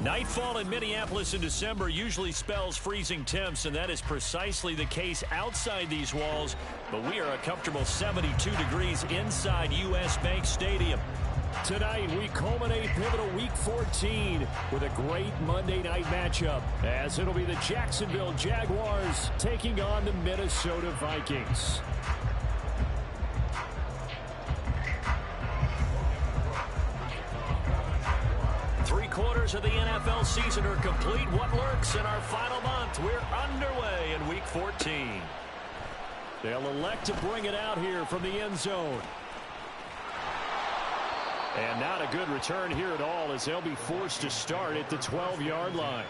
Nightfall in Minneapolis in December usually spells freezing temps, and that is precisely the case outside these walls. But we are a comfortable 72 degrees inside U.S. Bank Stadium. Tonight, we culminate pivotal Week 14 with a great Monday night matchup, as it'll be the Jacksonville Jaguars taking on the Minnesota Vikings. Three-quarters of the NFL season are complete. What lurks in our final month? We're underway in Week 14. They'll elect to bring it out here from the end zone. And not a good return here at all, as they'll be forced to start at the 12-yard line.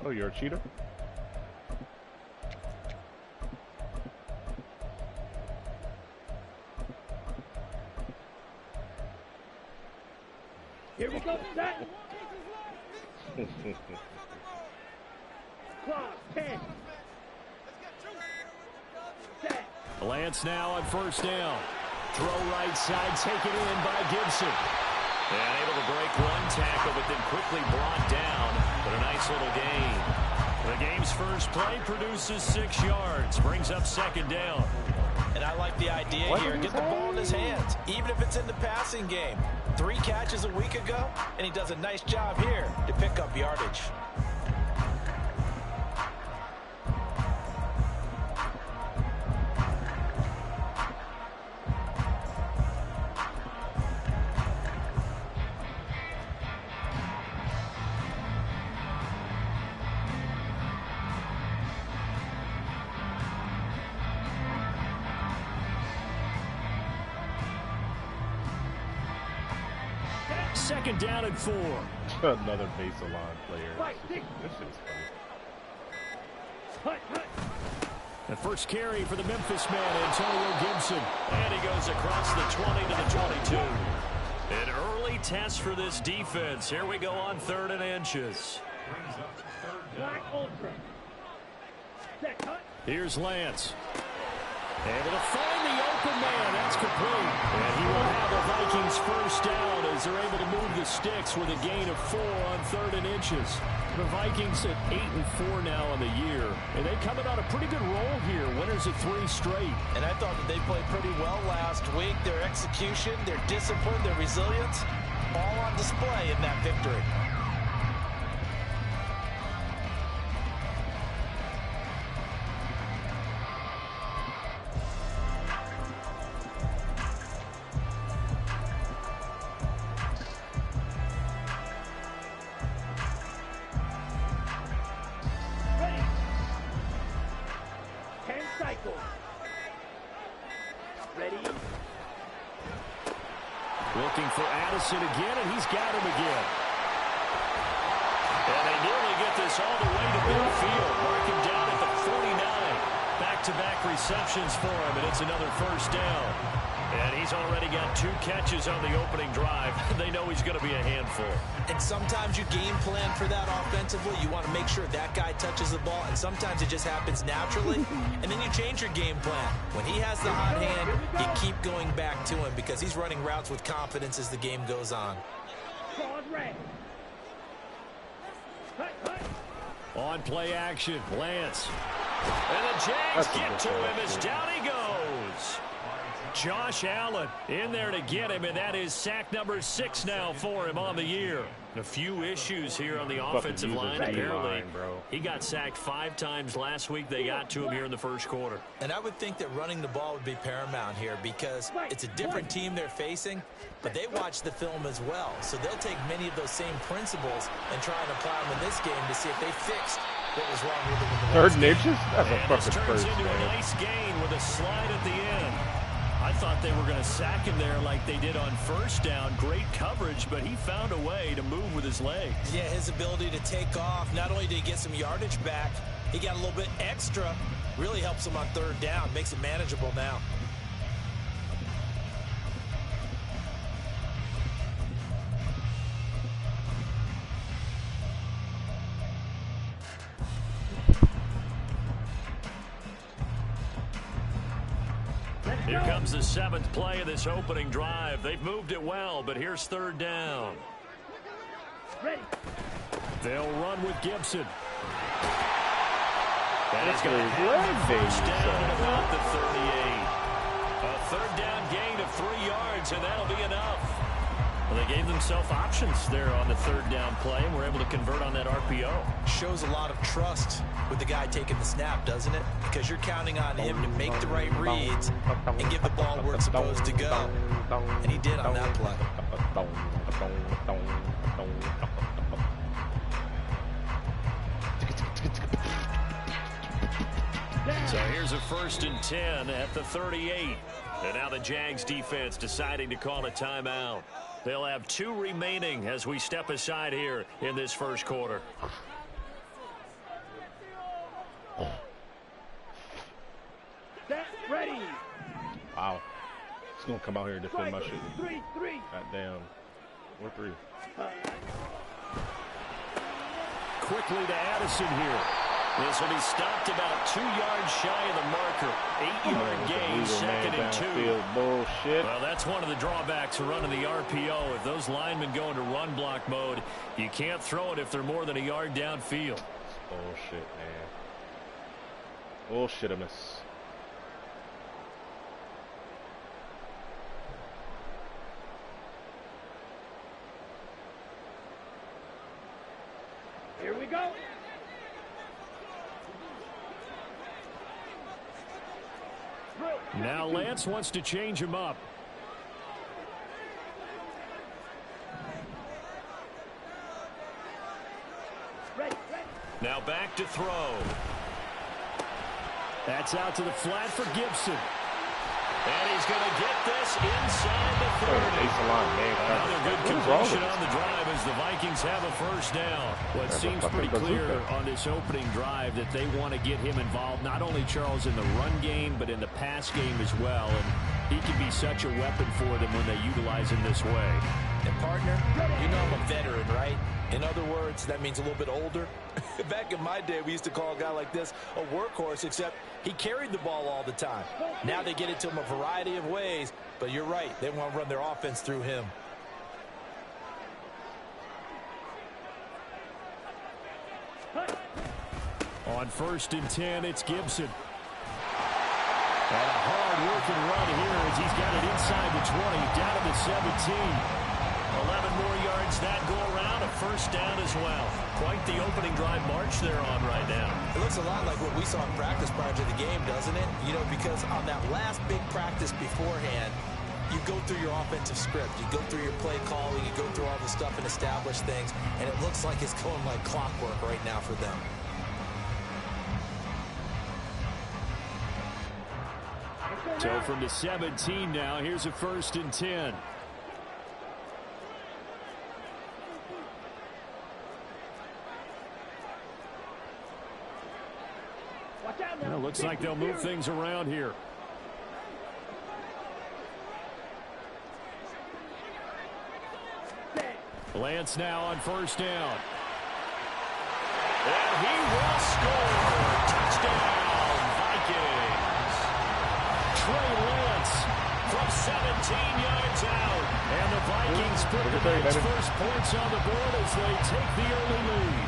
Oh, you're a cheater? Here we go, set. Clock, 10. Set. Lance now on first down. Throw right side, taken in by Gibson. And able to break one tackle, but then quickly brought down. But a nice little gain. The game's first play produces 6 yards. Brings up second down. And I like the idea here. Get the ball in his hands, even if it's in the passing game. 3 catches a week ago, and he does a nice job here to pick up yardage. Second down and 4. Another baseline player. This is funny. The first carry for the Memphis man, Antonio Gibson. And he goes across the 20 to the 22. An early test for this defense. Here we go on 3rd and inches. Here's Lance. Able to find the open man. That's complete. And he will have the Vikings first down as they're able to move the sticks with a gain of 4 on 3rd and inches. The Vikings at 8-4 now on the year. And they coming on a pretty good roll here. Winners of 3 straight. And I thought that they played pretty well last week. Their execution, their discipline, their resilience, all on display in that victory. Looking for Addison again, and he's got him again. And they nearly get this all the way to midfield. Mark him down at the 49. Back-to-back receptions for him, and it's another first down. And he's already got 2 catches on the opening drive. They know he's going to be a handful. And sometimes you game plan for that offensively. You want to make sure that guy touches the ball, and sometimes it just happens naturally. And then you change your game plan. When he has the hot hand, you keep going back to him because he's running routes with confidence as the game goes on. On play action, Lance. And the Jags get to him as down he goes. Josh Allen in there to get him, and that is sack number 6 now for him on the year. A few issues here on the offensive line. Apparently, he got sacked 5 times last week. They got to him here in the first quarter. And I would think that running the ball would be paramount here because it's a different team they're facing, but they watch the film as well. So they'll take many of those same principles and try and apply them in this game to see if they fixed what was wrong with them in the last game. 3rd and inches? That's a fucking first down. This turns into a man. nice gain with a slide at the end. I thought they were going to sack him there like they did on first down. Great coverage, but he found a way to move with his legs. Yeah, his ability to take off, not only did he get some yardage back, he got a little bit extra. Really helps him on 3rd down, makes it manageable now. Here comes the 7th play of this opening drive. They've moved it well, but here's 3rd down. Ready. They'll run with Gibson. And he's going to Leg have the first day, down at son. about the 38. A 3rd down gain of 3 yards, and that'll be enough. Well, they gave themselves options there on the 3rd down play, and were able to convert on that RPO. Shows a lot of trust with the guy taking the snap, doesn't it? Because you're counting on him to make the right reads and give the ball where it's supposed to go. And he did on that play. So here's a 1st and 10 at the 38. And now the Jags defense deciding to call a timeout. They'll have 2 remaining as we step aside here in this 1st quarter. Set. Ready. Wow. He's going to come out here and defend my shit. 3-3. Goddamn. We're 3. Quickly to Addison here. This will be stopped about 2 yards shy of the marker. 8-yard gain, 2nd and 2. Bullshit. Well, that's one of the drawbacks of running the RPO. If those linemen go into run block mode, you can't throw it if they're more than a yard downfield. Bullshit, man. Bullshitimus. Here we go. Now Lance wants to change him up. Ready. Now back to throw. That's out to the flat for Gibson. And he's going to get this inside the 30. Another good completion on the drive as the Vikings have a 1st down. Well, it seems pretty clear on this opening drive that they want to get him involved, not only, Charles, in the run game, but in the pass game as well. And he can be such a weapon for them when they utilize him this way. And partner, you know I'm a veteran, right? In other words, that means a little bit older. Back in my day, we used to call a guy like this a workhorse, except he carried the ball all the time. Now they get it to him a variety of ways, but you're right. They want to run their offense through him. On 1st and 10, it's Gibson. And a hard-working run here as he's got it inside the 20, down to the 17. 11 more yards that go around, a 1st down as well. Quite the opening drive march they're on right now. It looks a lot like what we saw in practice prior to the game, doesn't it? You know, because on that last big practice beforehand, you go through your offensive script. You go through your play calling. You go through all the stuff and establish things. And it looks like it's going like clockwork right now for them. So from the 17 now, here's a 1st and 10. Well, looks like they'll move things around here. Lance now on 1st down. And he will score. Touchdown, Vikings. Trey Lance from 17 yards out. And the Vikings put the night's first points on the board as they take the early lead.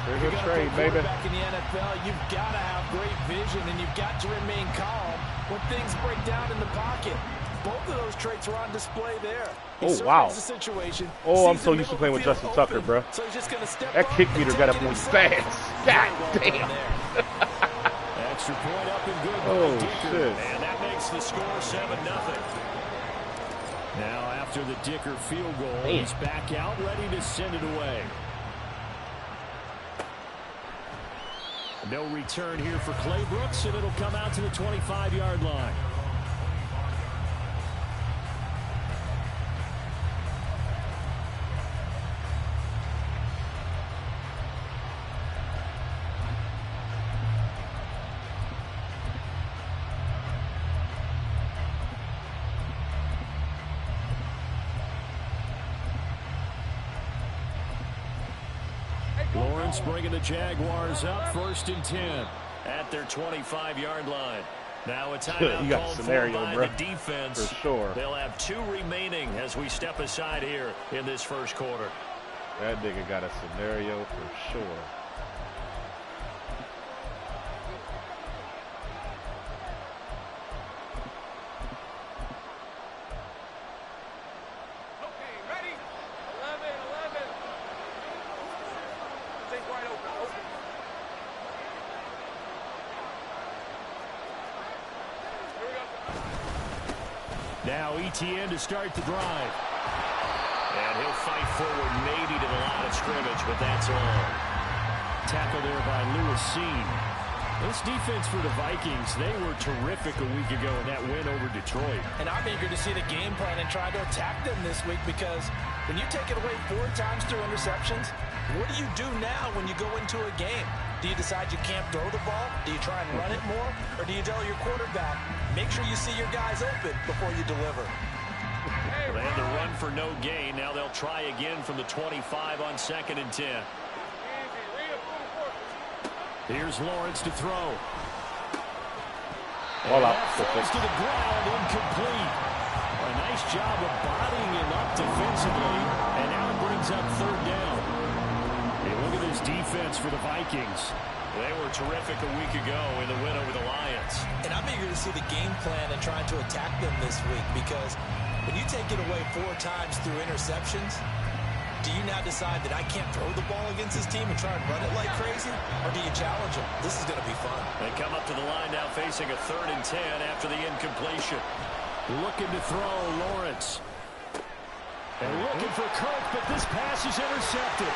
There's a trade, baby. Back in the NFL, you've got to have great vision, and you've got to remain calm when things break down in the pocket. Both of those traits were on display there. Oh, wow. The situation, Oh, I'm so used to playing with Justin Tucker, bro. So he's just gonna step that kick meter got up on on fast. God damn. Extra point up and good. Oh, Dicker. shit. And that makes the score 7-0. Now after the Dicker field goal, he's back out, ready to send it away. No return here for Clay Brooks, and it'll come out to the 25-yard line. Lawrence bringing the Jaguars up 1st and 10 at their 25-yard line. Now a timeout You got called scenario, for by bro. the defense. For sure. They'll have 2 remaining as we step aside here in this first quarter. That nigga got a scenario for sure. Now ETN to start the drive. And he'll fight forward maybe to the line of scrimmage, but that's all. Tackle there by Lewis Seen. This defense for the Vikings, they were terrific a week ago in that win over Detroit. And I'm eager to see the game plan and try to attack them this week, because when you take it away 4 times through interceptions, what do you do now when you go into a game? Do you decide you can't throw the ball? Do you try and run it more? Or do you tell your quarterback, make sure you see your guys open before you deliver? Well, they had to run for no gain. Now they'll try again from the 25 on 2nd and 10. Here's Lawrence to throw. All out. Falls to the ground, incomplete. A nice job of bodying him up defensively, and now it brings up 3rd down. Hey, look at this defense for the Vikings. They were terrific a week ago in the win over the Lions. And I'm eager to see the game plan and trying to attack them this week, because when you take it away 4 times through interceptions, do you now decide that I can't throw the ball against this team and try and run it like crazy? Or do you challenge them? This is going to be fun. They come up to the line now facing a 3rd and 10 after the incompletion. Looking to throw, Lawrence. And looking for Kirk, but this pass is intercepted.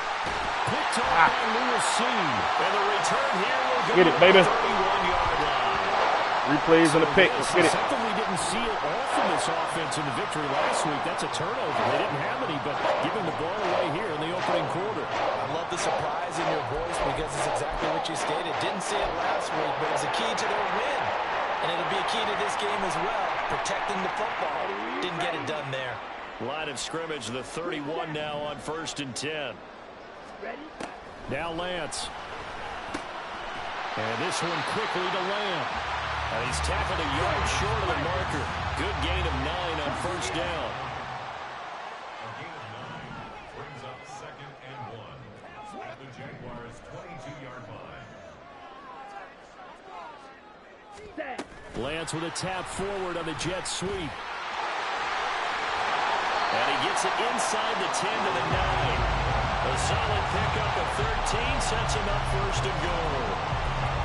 Picked off by Lewis Seen. And the return here will go Get it, baby. to the 31-yard line. Replays on the pick. Let's get it. Something we didn't see at all from this offense in the victory last week. That's a turnover. They didn't have any, but giving the ball away here in the opening quarter. I love the surprise in your voice, because it's exactly what you stated. Didn't see it last week, but it's a key to their win. And it'll be a key to this game as well, protecting the football. Didn't get it done there. Line of scrimmage, the 31 now on 1st and 10. Ready? Now Lance. And this one quickly to Lamb. And he's tackled a yard short of the marker. Good gain of 9 on 1st down. A gain of 9 brings up 2nd and 1 at the Jaguars' 22-yard line. Set. Lance with a tap forward on the jet sweep. And he gets it inside the 10 to the 9. A solid pickup of 13 sets him up 1st and goal.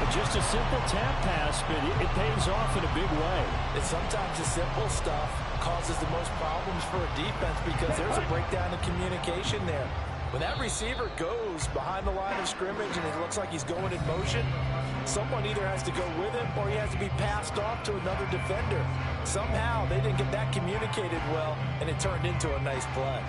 But just a simple tap pass, but it pays off in a big way. And sometimes the simple stuff causes the most problems for a defense, because there's a breakdown in communication there. When that receiver goes behind the line of scrimmage and it looks like he's going in motion, someone either has to go with him or he has to be passed off to another defender. Somehow they didn't get that communicated well, and it turned into a nice play.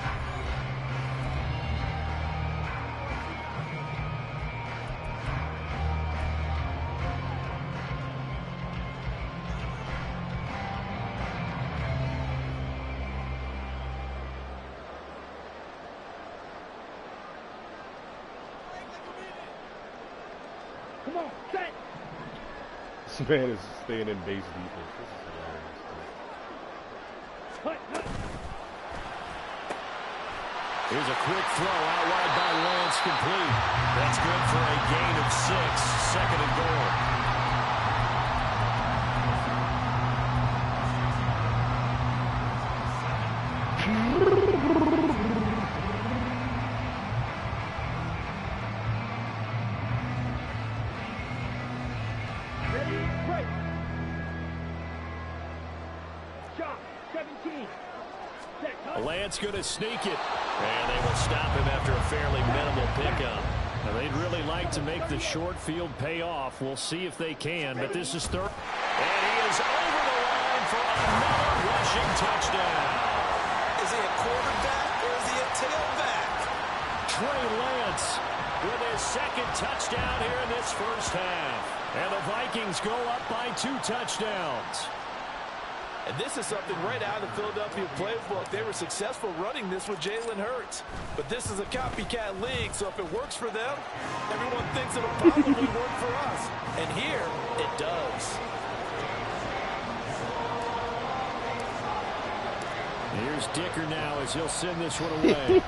Come on, set. This man is staying in base defense. This is hilarious. Hut, hut. Here's a quick throw out wide by Lance, complete. That's good for a gain of 6, 2nd and goal. Ready? Break. Shot. 17. Set. Hut. Lance going to sneak it. And they will stop him after a fairly minimal pickup. Now, they'd really like to make the short field pay off. We'll see if they can, but this is 3rd. And he is over the line for another rushing touchdown. Is he a quarterback or is he a tailback? Trey Lance with his 2nd touchdown here in this first half. And the Vikings go up by 2 touchdowns. And this is something right out of the Philadelphia playbook. They were successful running this with Jalen Hurts. But this is a copycat league, so if it works for them, everyone thinks it'll probably work for us. And here, it does. Here's Dicker now as he'll send this one away.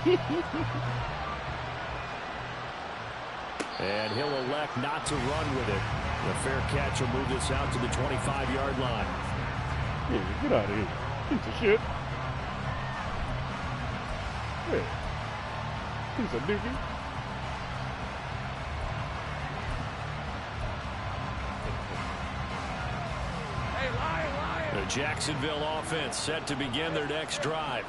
And he'll elect not to run with it. The fair catch will move this out to the 25-yard line. Yeah, get out of here. Piece of shit. Hey. Piece of dookie. The Jacksonville offense set to begin their next drive.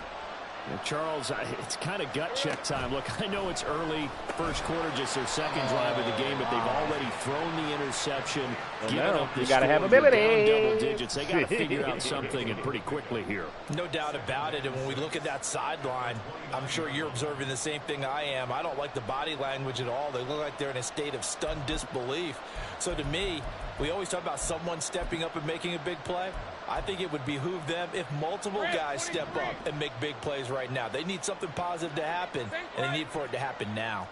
Charles, it's kind of gut check time. Look, I know it's early, first quarter, just their second drive of the game, but they've already thrown the interception. Given up you got to have ability. Double digits. They got to figure out something, and pretty quickly here. No doubt about it. And when we look at that sideline, I'm sure you're observing the same thing I am. I don't like the body language at all. They look like they're in a state of stunned disbelief. So to me, we always talk about someone stepping up and making a big play. I think it would behoove them if multiple guys step up and make big plays right now. They need something positive to happen, and they need for it to happen now.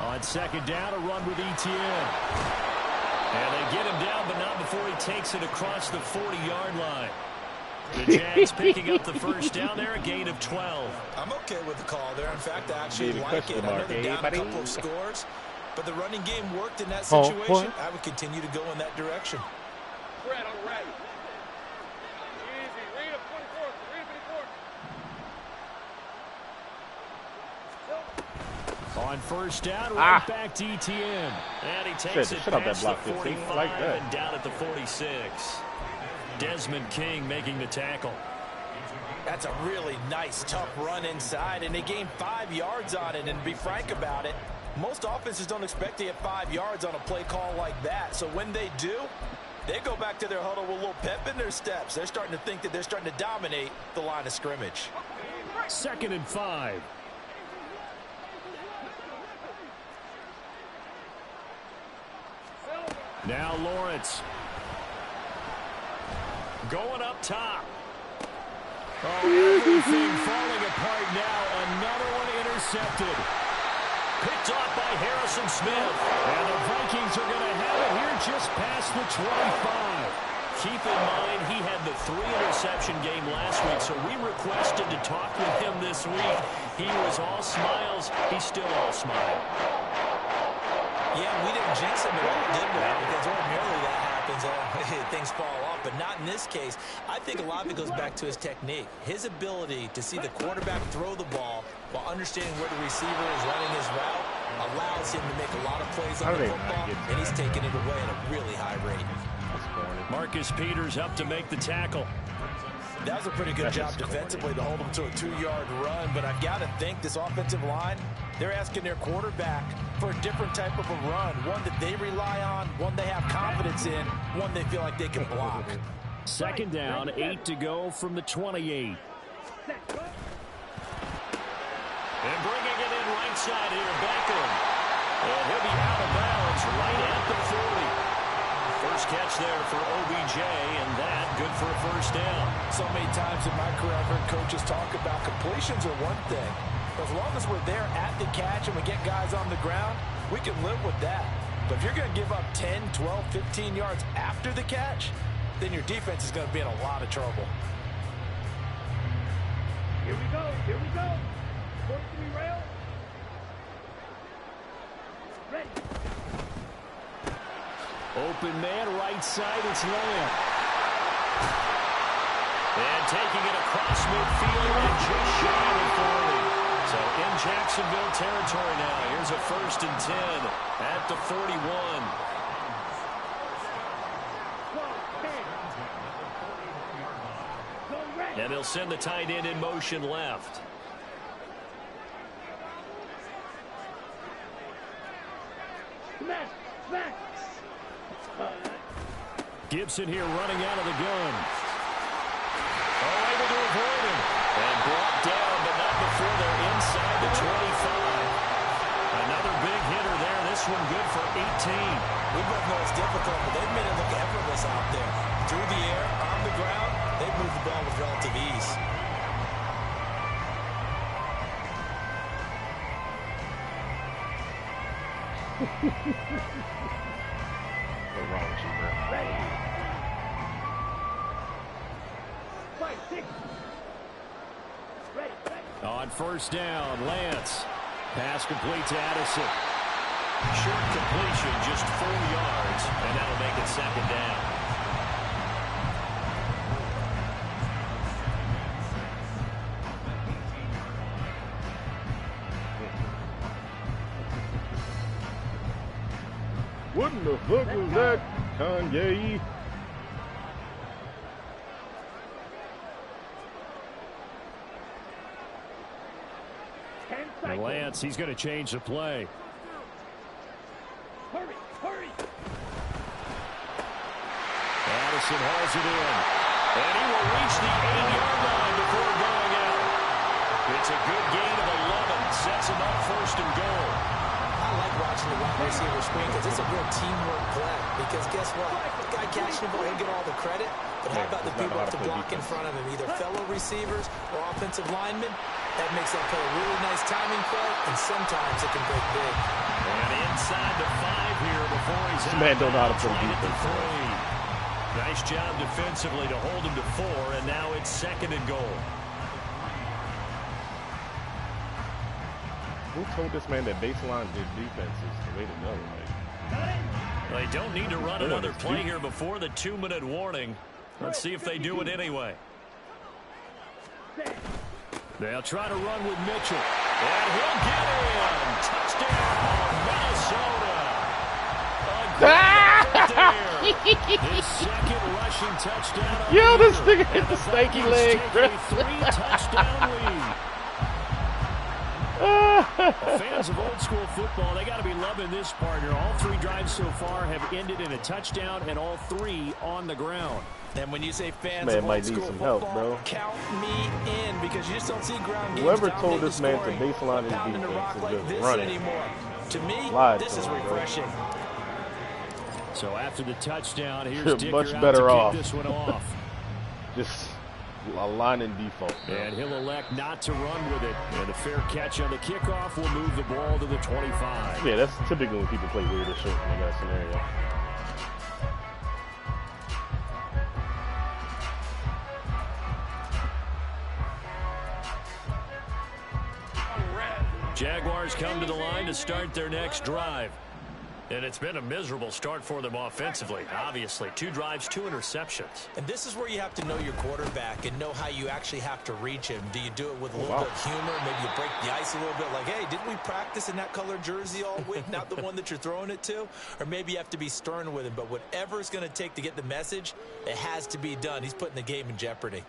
On second down, a run with Etienne. And they get him down, but not before he takes it across the 40-yard line. The Jags picking up the first down there, a gain of 12. I'm okay with the call there. In fact, I actually like it. I know they're down a couple of scores, but the running game worked in that situation. I would continue to go in that direction. Fred on the right. Easy. Read him, 24. Read him, 24. On first down, right back to Etienne. And he takes it past the 45 like that. and down at the 46. Desmond King making the tackle. That's a really nice, tough run inside, and they gained 5 yards on it. And to be frank about it, most offenses don't expect to get 5 yards on a play call like that. So when they do, they go back to their huddle with a little pep in their steps. They're starting to think that they're starting to dominate the line of scrimmage. 2nd and 5. Now Lawrence. Going up top. Oh, everything falling apart now. Another one intercepted. Picked off by Harrison Smith. And the Vikings are going to have it here just past the 25. Keep in mind, he had the 3-interception game last week, so we requested to talk with him this week. He was all smiles. He's still all smile. Yeah, we didn't jinx him at all, did we? Because ordinarily that happens. Things fall off, but not in this case. I think a lot of it goes back to his technique. His ability to see the quarterback throw the ball while understanding where the receiver is running his route allows him to make a lot of plays on the football, and he's taking it away at a really high rate. Marcus Peters up to make the tackle. That was a pretty good job defensively to hold him to a 2-yard run, but I've got to think this offensive line, they're asking their quarterback for a different type of a run, one that they rely on, one they have confidence in, one they feel like they can block. 2nd down, 8 to go from the 28. And bringing it in right side here, Beckham. And he'll be out of bounds right at the 40. First catch there for OBJ, and that good for a first down. So many times in my career I've heard coaches talk about completions are one thing. As long as we're there at the catch and we get guys on the ground, we can live with that. But if you're going to give up 10, 12, 15 yards after the catch, then your defense is going to be in a lot of trouble. Here we go. Here we go. 43 rail. Ready. Open man, right side, it's Lamb. And taking it across midfield and just shy of the 40. So in Jacksonville territory now. Here's a 1st and 10 at the 41. And they'll send the tight end in motion left. Smash. Gibson here running out of the gun. Oh, able to avoid him. And brought down, but not before they're inside the 25. Another big hitter there. This one good for 18. We both know it's difficult, but they've made it look effortless out there. Through the air, on the ground, they've moved the ball with relative ease. What's wrong with you, bro? On first down, Lance. Pass complete to Addison. Short completion, just 4 yards, and that'll make it second down. What in the fuck was that, Kanye? And Lance, he's going to change the play. Hurry, hurry. Addison hauls it in. And he will reach the 8-yard line before going out. It's a good gain of 11. Sets him up first and goal. I like watching the wide receiver screen because it's a real teamwork play. Because guess what? The guy catching the ball, he'll get all the credit. But how about the people to block in front of him, either fellow receivers or offensive linemen? That makes that play a really nice timing play, and sometimes it can break big. And inside the 5 here before he's out. Man don't know how to play Right at the defense. 3. Nice job defensively to hold him to 4, and now it's second and goal. Who told this man that baseline defense is the way to go? They don't need to run another play here before the 2-minute warning. Let's see if they do it anyway. They'll try to run with Mitchell. And he'll get in. Touchdown, Minnesota. His second rushing touchdown. Yo, this nigga hit the stanky leg, bro. 3-touchdown lead. Fans of old school football, they got to be loving this partner. All 3 drives so far have ended in a touchdown, and all 3 on the ground. And when you say fans Man of might old need school some football, help, bro. count me in, because you just don't see ground games Whoever dominate told the this man to scoring, baseline his pounding the rock defense is like just this running. anymore. To me, Lied this to is him, bro. refreshing. So after the touchdown, here's You're Dicker much out better to off. kick this one off. Just a line in default, bro. And he'll elect not to run with it. And a fair catch on the kickoff will move the ball to the 25. Yeah, that's typically when people play weirder shit in that scenario. Jaguars come to the line to start their next drive. And it's been a miserable start for them offensively. Obviously, 2 drives, 2 interceptions. And this is where you have to know your quarterback and know how you actually have to reach him. Do you do it with a little bit of humor? Maybe you break the ice a little bit like, hey, didn't we practice in that color jersey all week? Not the one that you're throwing it to? Or maybe you have to be stern with him. But whatever it's going to take to get the message, it has to be done. He's putting the game in jeopardy.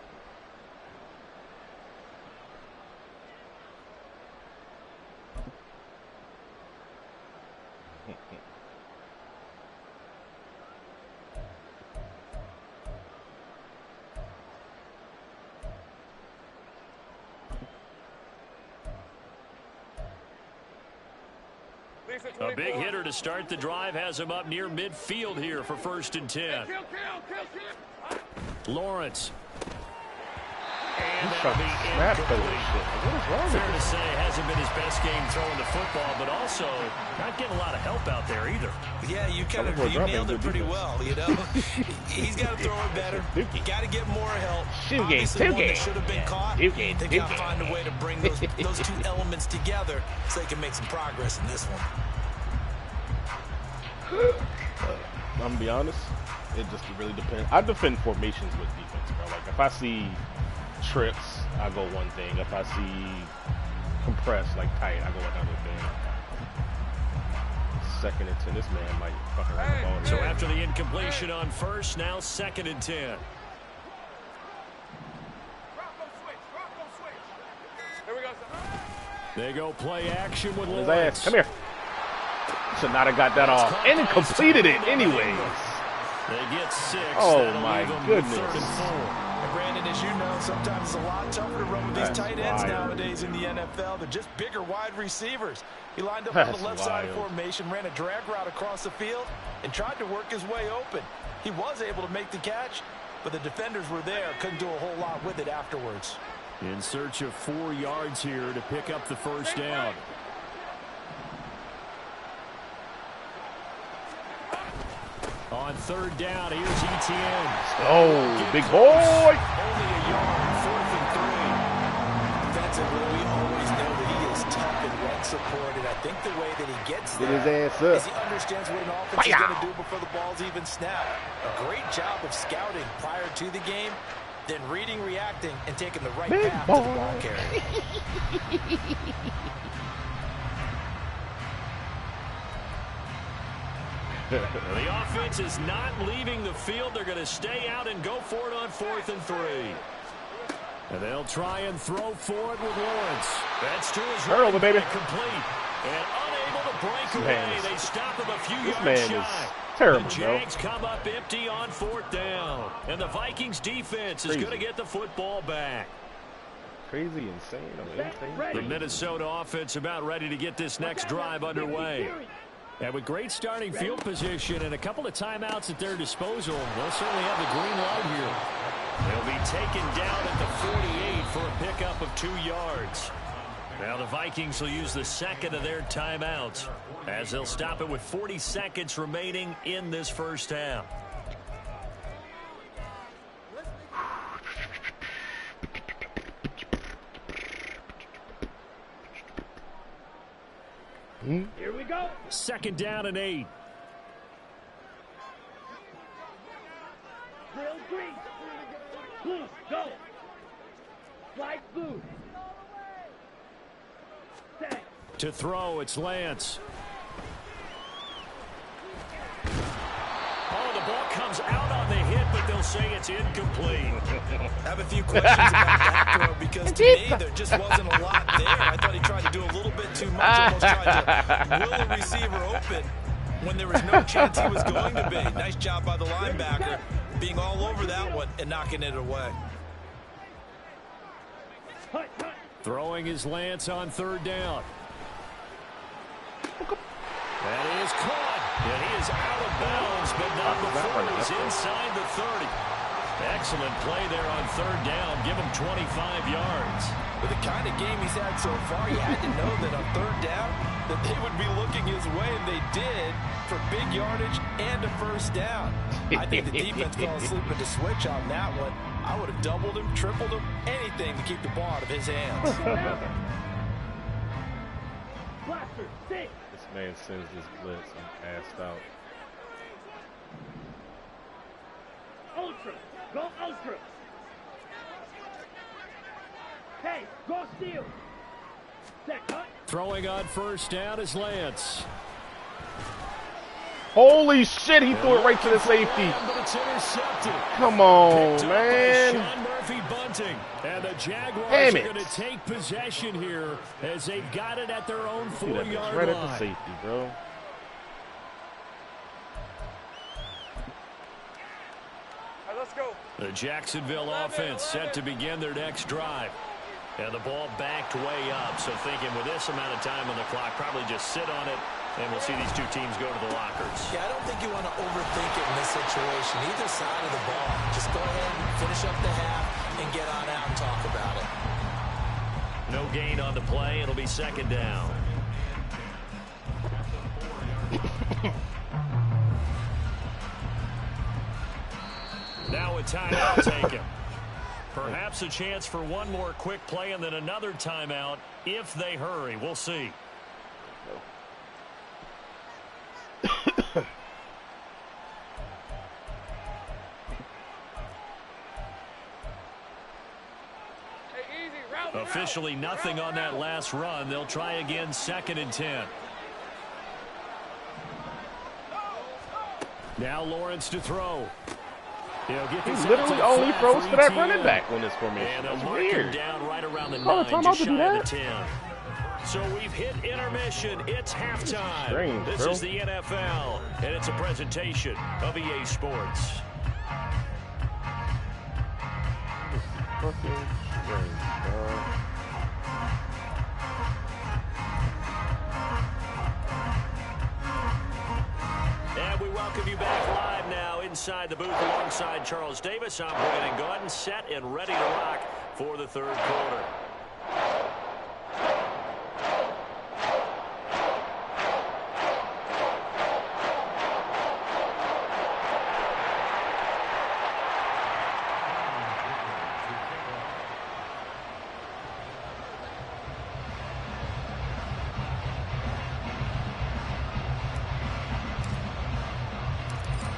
A big hitter to start the drive has him up near midfield here for first and 10. Lawrence. And that'll be incomplete. What is wrong with Fair to this? say, hasn't been his best game throwing the football, but also not getting a lot of help out there either. Yeah, you nailed it pretty well, you know. He's got to throw it better. You got to get more help. Obviously, one that should have been caught. They got to find a way to bring those 2 elements together so they can make some progress in this one. I'm gonna be honest, it just really depends. I defend formations with defense, bro. Like if I see trips, I go one thing. If I see compressed, like tight, I go another thing. Second and 10, this man might fucking run the ball. So after the incompletion on first, now second and 10. They go play action with His Lawrence. ass, come here. Should not have got that off. And he completed it anyways. They get 6. Oh That'll my leave them goodness. 3rd and 4. And Brandon, as you know, sometimes it's a lot tougher to run with these That's tight ends wild. nowadays in the NFL. They're just bigger wide receivers. He lined up That's on the left side wild. formation, ran a drag route across the field, and tried to work his way open. He was able to make the catch, but the defenders were there. Couldn't do a whole lot with it afterwards. In search of 4 yards here to pick up the first down. On third down, here's Etienne. Oh, big boy. Only a yard, 4th and 3. Defensively, we always know that he is tough and run support, and I think the way that he gets there Get his ass up. is he understands what an offense is going to do before the ball's even snapped. A great job of scouting prior to the game, then reading, reacting, and taking the right path to the ball carrier. The offense is not leaving the field. They're going to stay out and go for it on 4th and 3. And they'll try and throw for it with Lawrence. That's to his Turnover, baby. Complete. And unable to break away. They stop him a few This yards man shy. is terrible, the Jags come up empty on 4th down. And the Vikings defense is going to get the football back. Crazy, insane. The Minnesota offense about ready to get this next drive underway. And with great starting field position and a couple of timeouts at their disposal, they'll certainly have the green light here. They'll be taken down at the 48 for a pickup of 2 yards. Now the Vikings will use the second of their timeouts as they'll stop it with 40 seconds remaining in this first half. Here we go. 2nd down and 8. Real green. Blue, go. Light blue. Set. To throw, it's Lance. Oh, the ball comes out on the hit, but they'll say it's incomplete. I have a few questions about that throw because to me there just wasn't a lot there. I thought he tried to do a little bit too much, almost tried to will the receiver open when there was no chance he was going to be. Nice job by the linebacker being all over that one and knocking it away. Throwing his Lance on 3rd down. That is caught. And he is out of bounds, but not before he's inside the 30. Excellent play there on 3rd down. Give him 25 yards. With the kind of game he's had so far, you had to know that on 3rd down that they would be looking his way, and they did for big yardage and a 1st down. I think the defense fell asleep at the switch on that one. I would have doubled him, tripled him, anything to keep the ball out of his hands. Blaster, six. This man sends this blitz. I'm assed out. Ultra, go ultra. Hey, go steal. Set, cut. Throwing on 1st down is Lance. Holy shit, he threw it right to the safety. But it's intercepted. Come on, Picked up by man. Sean Murphy-Bunting. And the Jaguars Damn are it. going to take possession here as they've got it at their own Dude, that 4-yard bitch right line. at the safety, bro. All right, let's go. The Jacksonville offense set to begin their next drive. And the ball backed way up. So thinking with this amount of time on the clock, probably just sit on it, and we'll see these two teams go to the lockers. Yeah, I don't think you want to overthink it in this situation. Either side of the ball. Just go ahead and finish up the half and get on out and talk about it. No gain on the play. It'll be 2nd down. Now a timeout taken. Perhaps a chance for one more quick play and then another timeout if they hurry. We'll see. Hey, easy, route. Officially nothing on that last run. They'll try again 2nd and 10. Now Lawrence to throw. He'll get He this literally out to the only flat throws for to that ETN. running back on this formation. And they'll That's mark him weird. down right around the Oh, 9, timeout just to do shy of that? the 10. So we've hit intermission. It's halftime. Strange, This bro. is the NFL, and it's a presentation of EA Sports. Fucking strange, bro. And we welcome you back live now inside the booth alongside Charles Davis. I'm Brandon Gordon, set and ready to rock for the 3rd quarter.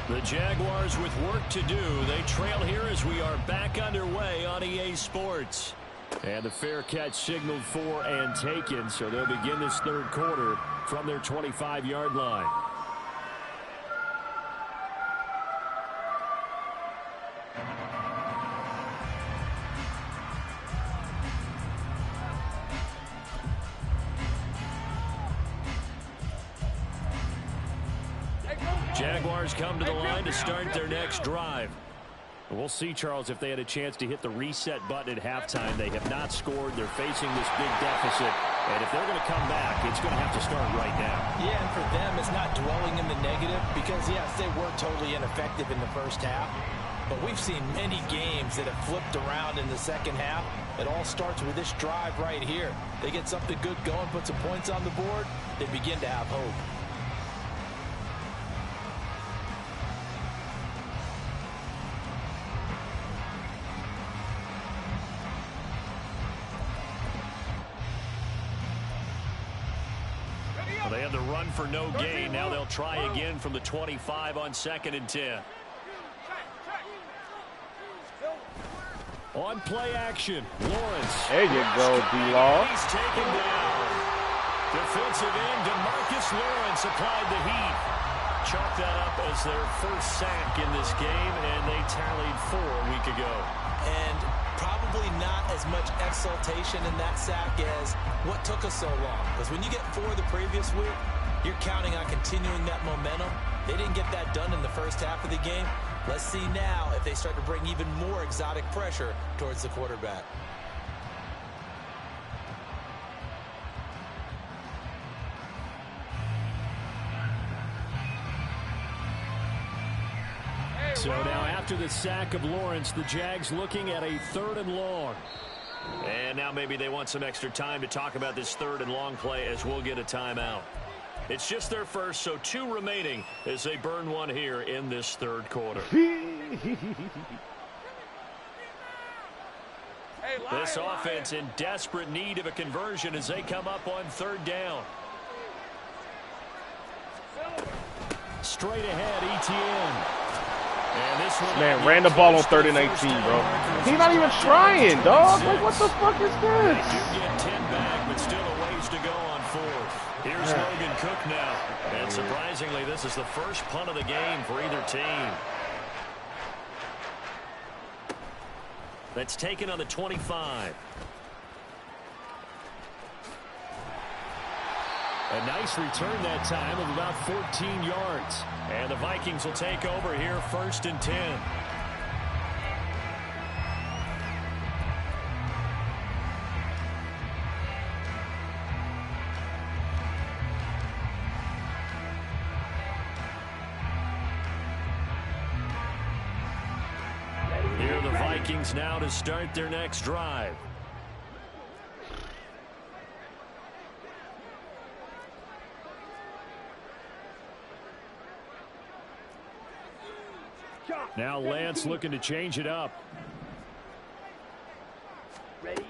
The Jaguars with work to do. They trail here as we are back underway on EA Sports. And the fair catch signaled for and taken, so they'll begin this third quarter from their 25-yard line. Jaguars come to the line to start their next drive. We'll see, Charles, if they had a chance to hit the reset button at halftime. They have not scored. They're facing this big deficit. And if they're going to come back, it's going to have to start right now. Yeah, and for them, it's not dwelling in the negative because, yes, they were totally ineffective in the first half. But we've seen many games that have flipped around in the second half. It all starts with this drive right here. They get something good going, put some points on the board, they begin to have hope. Well, they had the run for no gain. Now they'll try again from the 25 on 2nd and 10. On play action, Lawrence. There you go, D-Law. He's taken down. Defensive end, DeMarcus Lawrence applied the heat. Chalked that up as their first sack in this game, and they tallied 4 a week ago. And probably not as much exultation in that sack as what took us so long. Because when you get 4 the previous week, you're counting on continuing that momentum. They didn't get that done in the first half of the game. Let's see now if they start to bring even more exotic pressure towards the quarterback. So now after the sack of Lawrence, the Jags looking at a 3rd and long. And now maybe they want some extra time to talk about this 3rd and long play as we'll get a timeout. It's just their first, so 2 remaining as they burn one here in this 3rd quarter. This offense in desperate need of a conversion as they come up on 3rd down. Straight ahead, ETN. And this one, Man ran the ball on 3rd and 19, bro. He's not even trying, dog. Like, what the fuck is this? They do get 10 back, but still a ways to go on 4th. Here's Logan Cook now. And surprisingly, this is the first punt of the game for either team. That's taken on the 25. A nice return that time of about 14 yards. And the Vikings will take over here 1st and 10. Here are the Vikings now to start their next drive. Now Lance looking to change it up. They get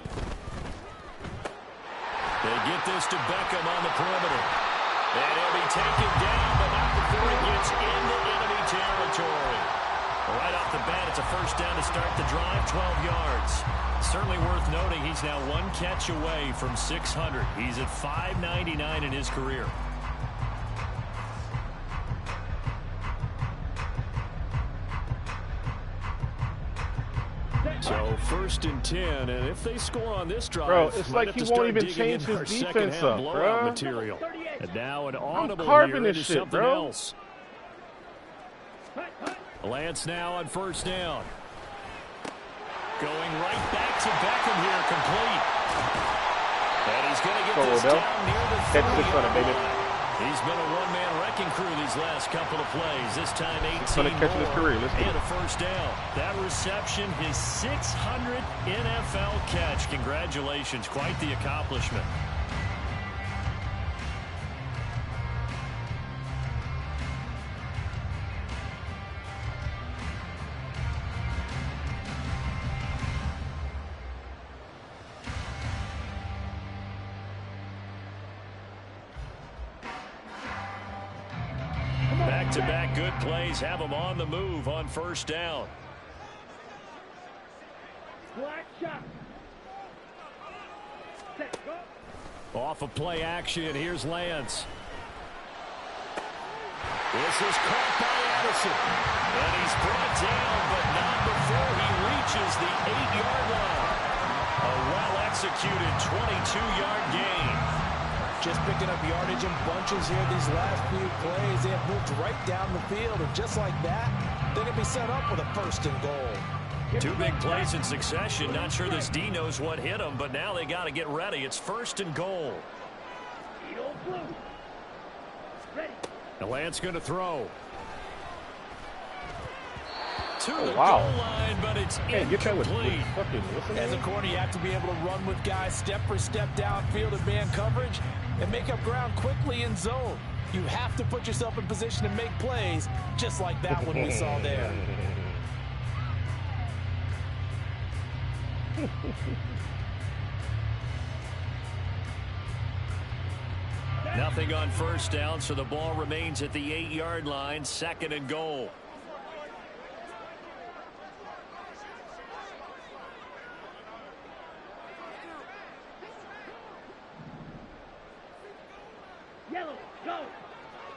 this to Beckham on the perimeter. And he'll be taken down, but not before it gets into enemy territory. Right off the bat, it's a 1st down to start the drive, 12 yards. Certainly worth noting he's now 1 catch away from 600. He's at 599 in his career. So 1st and 10, and if they score on this drive, bro, it's like he won't even change his defense up, bro. Material. And now an audible carving here this into shit, something bro. else. Lance now on 1st down. Going right back to Beckham here, complete. And he's going to get this down near the 30-yard line. He's been a one-man wrecking crew these last couple of plays. This time 18 more and a 1st down. That reception, his 600th NFL catch. Congratulations. Quite the accomplishment. Back-to-back good plays have them on the move on first down. Black shot. Set, go. Off of play action, here's Lance. This is caught by Addison. And he's brought down, but not before he reaches the 8-yard line. A well-executed 22-yard gain. Just picking up yardage in bunches here these last few plays. They have moved right down the field, and just like that, they're going to be set up with a 1st and goal. 2 big plays in succession. Not sure this D knows what hit him, but now they got to get ready. It's 1st and goal. The Lance going to throw. To the goal line, but it's incomplete. As a corner, you have to be able to run with guys step for step downfield in man coverage and make up ground quickly in zone. You have to put yourself in position to make plays, just like that one we saw there. Nothing on first down, so the ball remains at the 8-yard line, 2nd and goal. Yellow, go.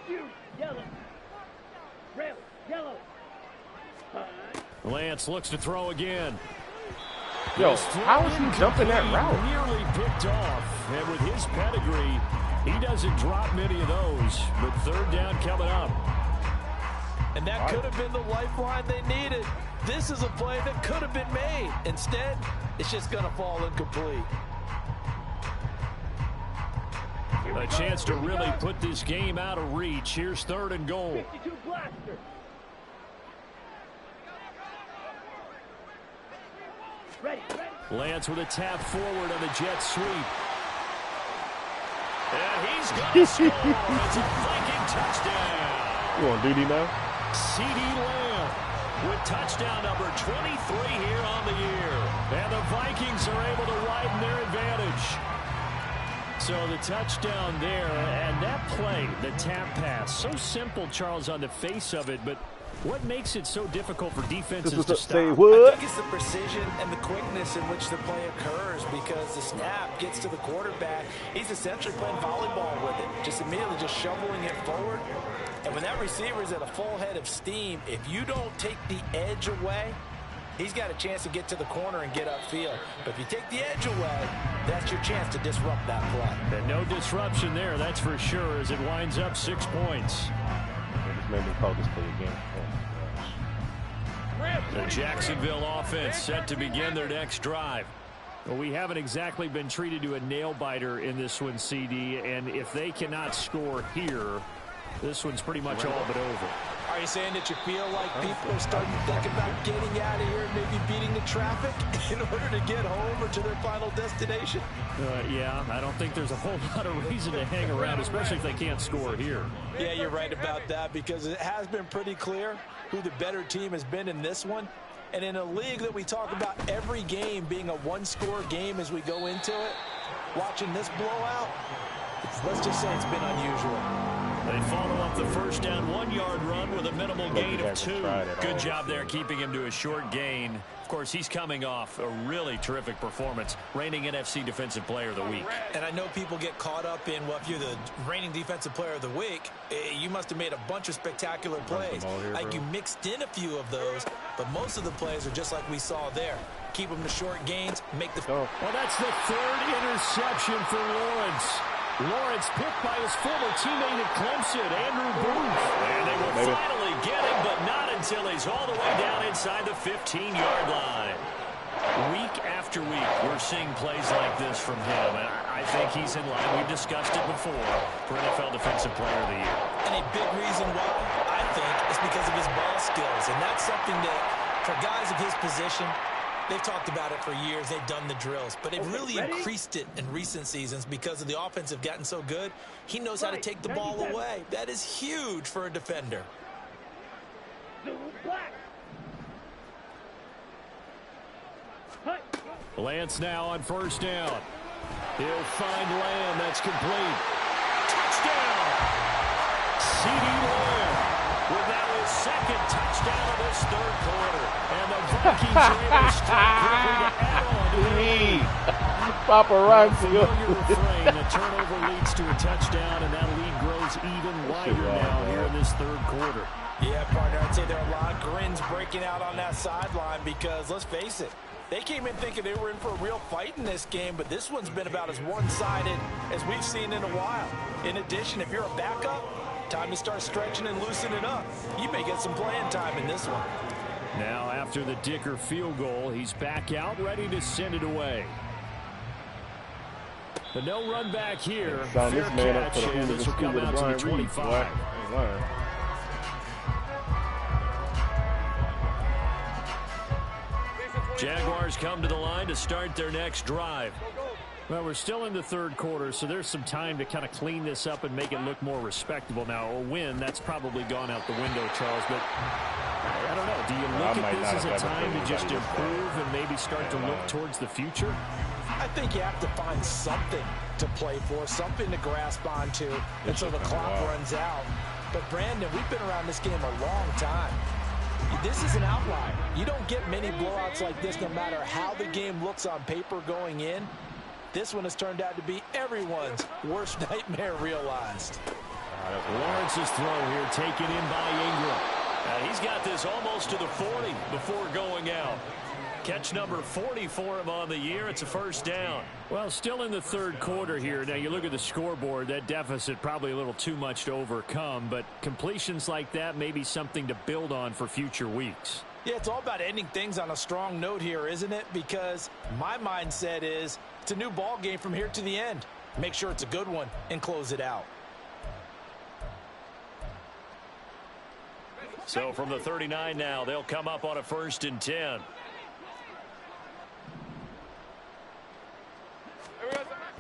You, yellow. Rail, yellow. Lance looks to throw again. Yo, how is he jumping that route? Nearly picked off, and with his pedigree, he doesn't drop many of those, but 3rd down coming up. And that could have been the lifeline they needed. This is a play that could have been made. Instead, it's just going to fall incomplete. A chance to really put this game out of reach. Here's 3rd and goal. 52 blaster. Ready, ready. Lance with a tap forward on the jet sweep. And he's going to score. It's a Viking touchdown. You on duty now? C.D. Lamb with touchdown number 23 here on the year. And the Vikings are able to widen their advantage. So the touchdown there, and that play, the tap pass, so simple, Charles, on the face of it, but what makes it so difficult for defenses to stop? I think it's the precision and the quickness in which the play occurs, because the snap gets to the quarterback. He's essentially playing volleyball with it, just immediately just shoveling it forward. And when that receiver is at a full head of steam, if you don't take the edge away, he's got a chance to get to the corner and get upfield. But if you take the edge away, that's your chance to disrupt that play. And no disruption there, that's for sure, as it winds up 6 points. Made me call this play again. The Jacksonville offense set to begin their next drive. Well, we haven't exactly been treated to a nail-biter in this one, CD, and if they cannot score here, this one's pretty much all but over. Are you saying that you feel like people are starting to think about getting out of here and maybe beating the traffic in order to get home or to their final destination? Yeah, I don't think there's a whole lot of reason to hang around, especially if they can't score here. Yeah, you're right about that, because it has been pretty clear who the better team has been in this one. And in a league that we talk about every game being a one-score game as we go into it, watching this blowout, let's just say it's been unusual. They follow up the first down 1-yard run with a minimal gain of 2. Good job there keeping him to a short gain. Of course, he's coming off a really terrific performance, reigning NFC Defensive Player of the Week. And I know people get caught up in, well, if you're the reigning Defensive Player of the Week, you must have made a bunch of spectacular plays. Like you mixed in a few of those, but most of the plays are just like we saw there. Keep them to short gains, make the... Well, that's the 3rd interception for Lawrence. Lawrence picked by his former teammate at Clemson, Andrew Booth. And they will finally get him, but not until he's all the way down inside the 15-yard line. Week after week, we're seeing plays like this from him, and I think he's in line. We've discussed it before for NFL Defensive Player of the Year. And a big reason why, I think, is because of his ball skills. And that's something that, for guys of his position, they've talked about it for years. They've done the drills. But they've really increased it in recent seasons because of the offense have gotten so good. He knows how to take the ball away. That is huge for a defender. Lance now on first down. He'll find Lamb. That's complete. Touchdown! C.D. Lamb. second touchdown of this third quarter. And the Vikings are able to strike quickly to add on to their lead. Paparazzi. Familiar refrain, the turnover leads to a touchdown, and that lead grows even wider now here in this third quarter. Yeah, partner, I'd say there are a lot of grins breaking out on that sideline because, let's face it, they came in thinking they were in for a real fight in this game, but this one's been about as one-sided as we've seen in a while. In addition, if you're a backup, time to start stretching and loosening up. You may get some playing time in this one. Now, after the Dicker field goal, he's back out, ready to send it away. The no run back here. Fair catch, and this will come out to the 25. Jaguars come to the line to start their next drive. Well, we're still in the third quarter, so there's some time to kind of clean this up and make it look more respectable. Now, a win, that's probably gone out the window, Charles, but I don't know. Do you look at this as a time to just improve and maybe start to look towards the future? I think you have to find something to play for, something to grasp onto until the clock runs out. But, Brandon, we've been around this game a long time. This is an outlier. You don't get many blowouts like this no matter how the game looks on paper going in. This one has turned out to be everyone's worst nightmare realized. Lawrence's throw here taken in by Ingram. He's got this almost to the 40 before going out. Catch number 40 for him on the year. It's a first down. Well, still in the third quarter here. Now, you look at the scoreboard. That deficit probably a little too much to overcome, but completions like that may be something to build on for future weeks. Yeah, it's all about ending things on a strong note here, isn't it? Because my mindset is it's a new ball game from here to the end. Make sure it's a good one and close it out. So from the 39 now, they'll come up on a 1st and 10.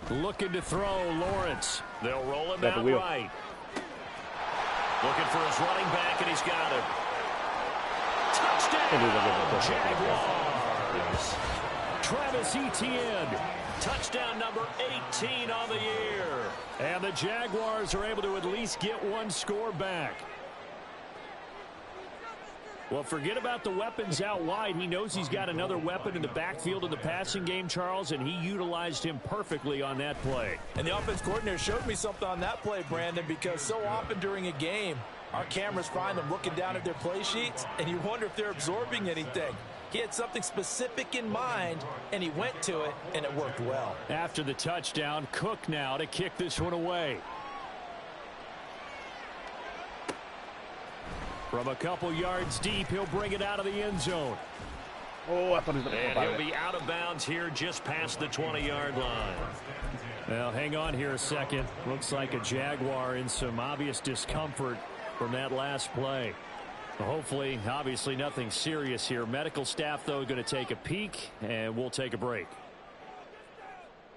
Looking to throw, Lawrence. They'll roll him out right. Looking for his running back, and he's got it. Touchdown, Jaguars. Travis Etienne. Touchdown number 18 on the year. And the Jaguars are able to at least get one score back. Well, forget about the weapons out wide. He knows he's got another weapon in the backfield in the passing game, Charles, and he utilized him perfectly on that play. And the offense coordinator showed me something on that play, Brandon, because so often during a game, our cameras find them looking down at their play sheets, and you wonder if they're absorbing anything. He had something specific in mind, and he went to it, and it worked well. After the touchdown, Cook now to kick this one away. From a couple yards deep, he'll bring it out of the end zone. Oh, I thought he was going to And he'll be out of bounds here just past the 20-yard line. Well, hang on here a second. Looks like a Jaguar in some obvious discomfort from that last play. Well, hopefully, obviously, nothing serious here. Medical staff, though, going to take a peek, and we'll take a break.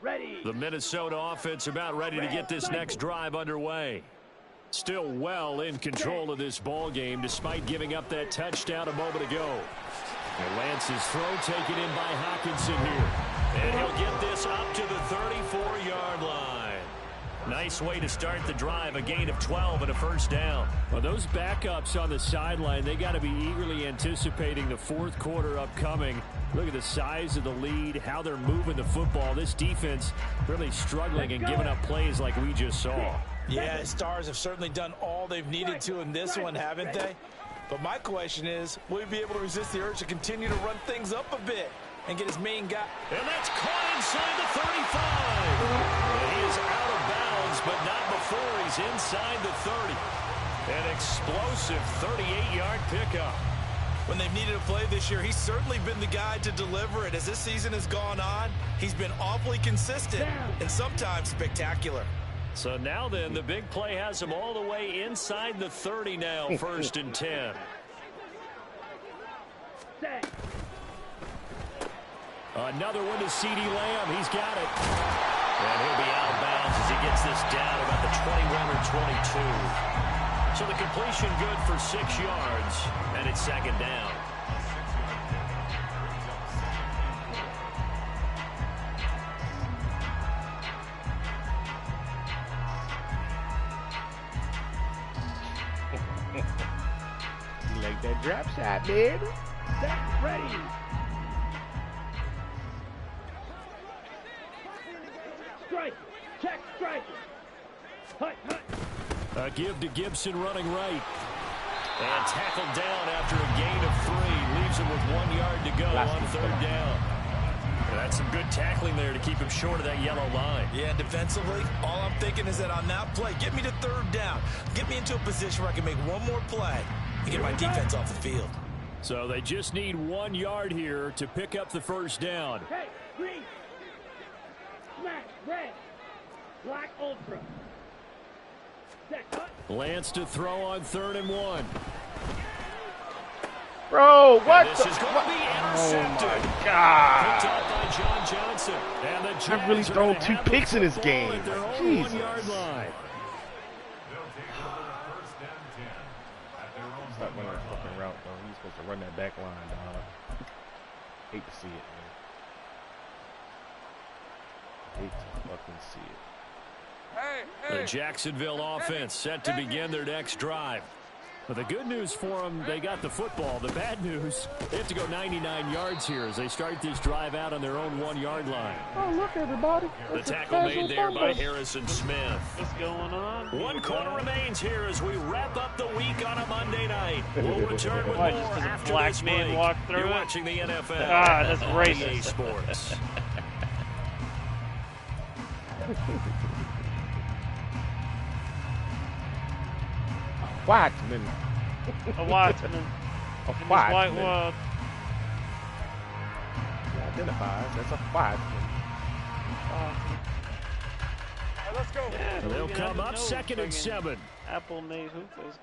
Ready. The Minnesota offense about ready to get this next drive underway. Still well in control of this ball game despite giving up that touchdown a moment ago. And Lance's throw taken in by Hockenson here. And he'll get this up to the 34-yard line. Nice way to start the drive, a gain of 12 and a first down. Well, those backups on the sideline, they got to be eagerly anticipating the fourth quarter upcoming. Look at the size of the lead, how they're moving the football. This defense really struggling and giving up plays like we just saw. Yeah, Stars have certainly done all they've needed to in this one, haven't they? But my question is, will he be able to resist the urge to continue to run things up a bit and get his main guy? And that's caught inside the 35. And he is out of bounds, but not before he's inside the 30. An explosive 38-yard pickup. When they've needed a play this year, he's certainly been the guy to deliver it. As this season has gone on, he's been awfully consistent and sometimes spectacular. So now then, the big play has him all the way inside the 30 now, 1st and 10. Another one to C.D. Lamb. He's got it. And he'll be out of bounds as he gets this down about the 21 or 22. So the completion good for 6 yards, and it's 2nd down. Take that drop shot, baby. Set, ready. Strike. Check, strike. Hut, hut. A give to Gibson running right. And tackled down after a gain of 3. Leaves him with 1 yard to go on third down. And that's some good tackling there to keep him short of that yellow line. Yeah, defensively, all I'm thinking is that on that play, get me to third down. Get me into a position where I can make one more play and get my defense off the field. So they just need 1 yard here to pick up the first down. Hey, green. Black, red. Black, ultra. Set, hut. Lance to throw on 3rd and 1. Bro, what And the? this is going to be intercepted. Oh, my God. Picked up by John Johnson. And the I've really Jags are thrown gonna 2 have the picks in this football game. at their own Jesus. 1 yard line. They'll take over first and 10 at their own Stop running that 1 yard fucking line. route, though. He's supposed to run that back line, dog. Hate to see it, man. Hate to fucking see it. The Jacksonville offense set to begin their next drive. But the good news for them, they got the football. The bad news, they have to go 99 yards here as they start this drive out on their own 1 yard line. Oh, look, everybody. The tackle made there by Harrison Smith. What's going on? 1 quarter remains here as we wrap up the week on a Monday night. We'll return with more Why, just 'cause a after black this man break. walked through You're it? watching the NFL. Ah, that's on racist. EA Sports. Whiteman. A Watson. A In this white white man. world. He identifies as a whiteman. Let's go. Yeah, They'll we come got up no 2nd and friggin' 7. Apple made hookahs.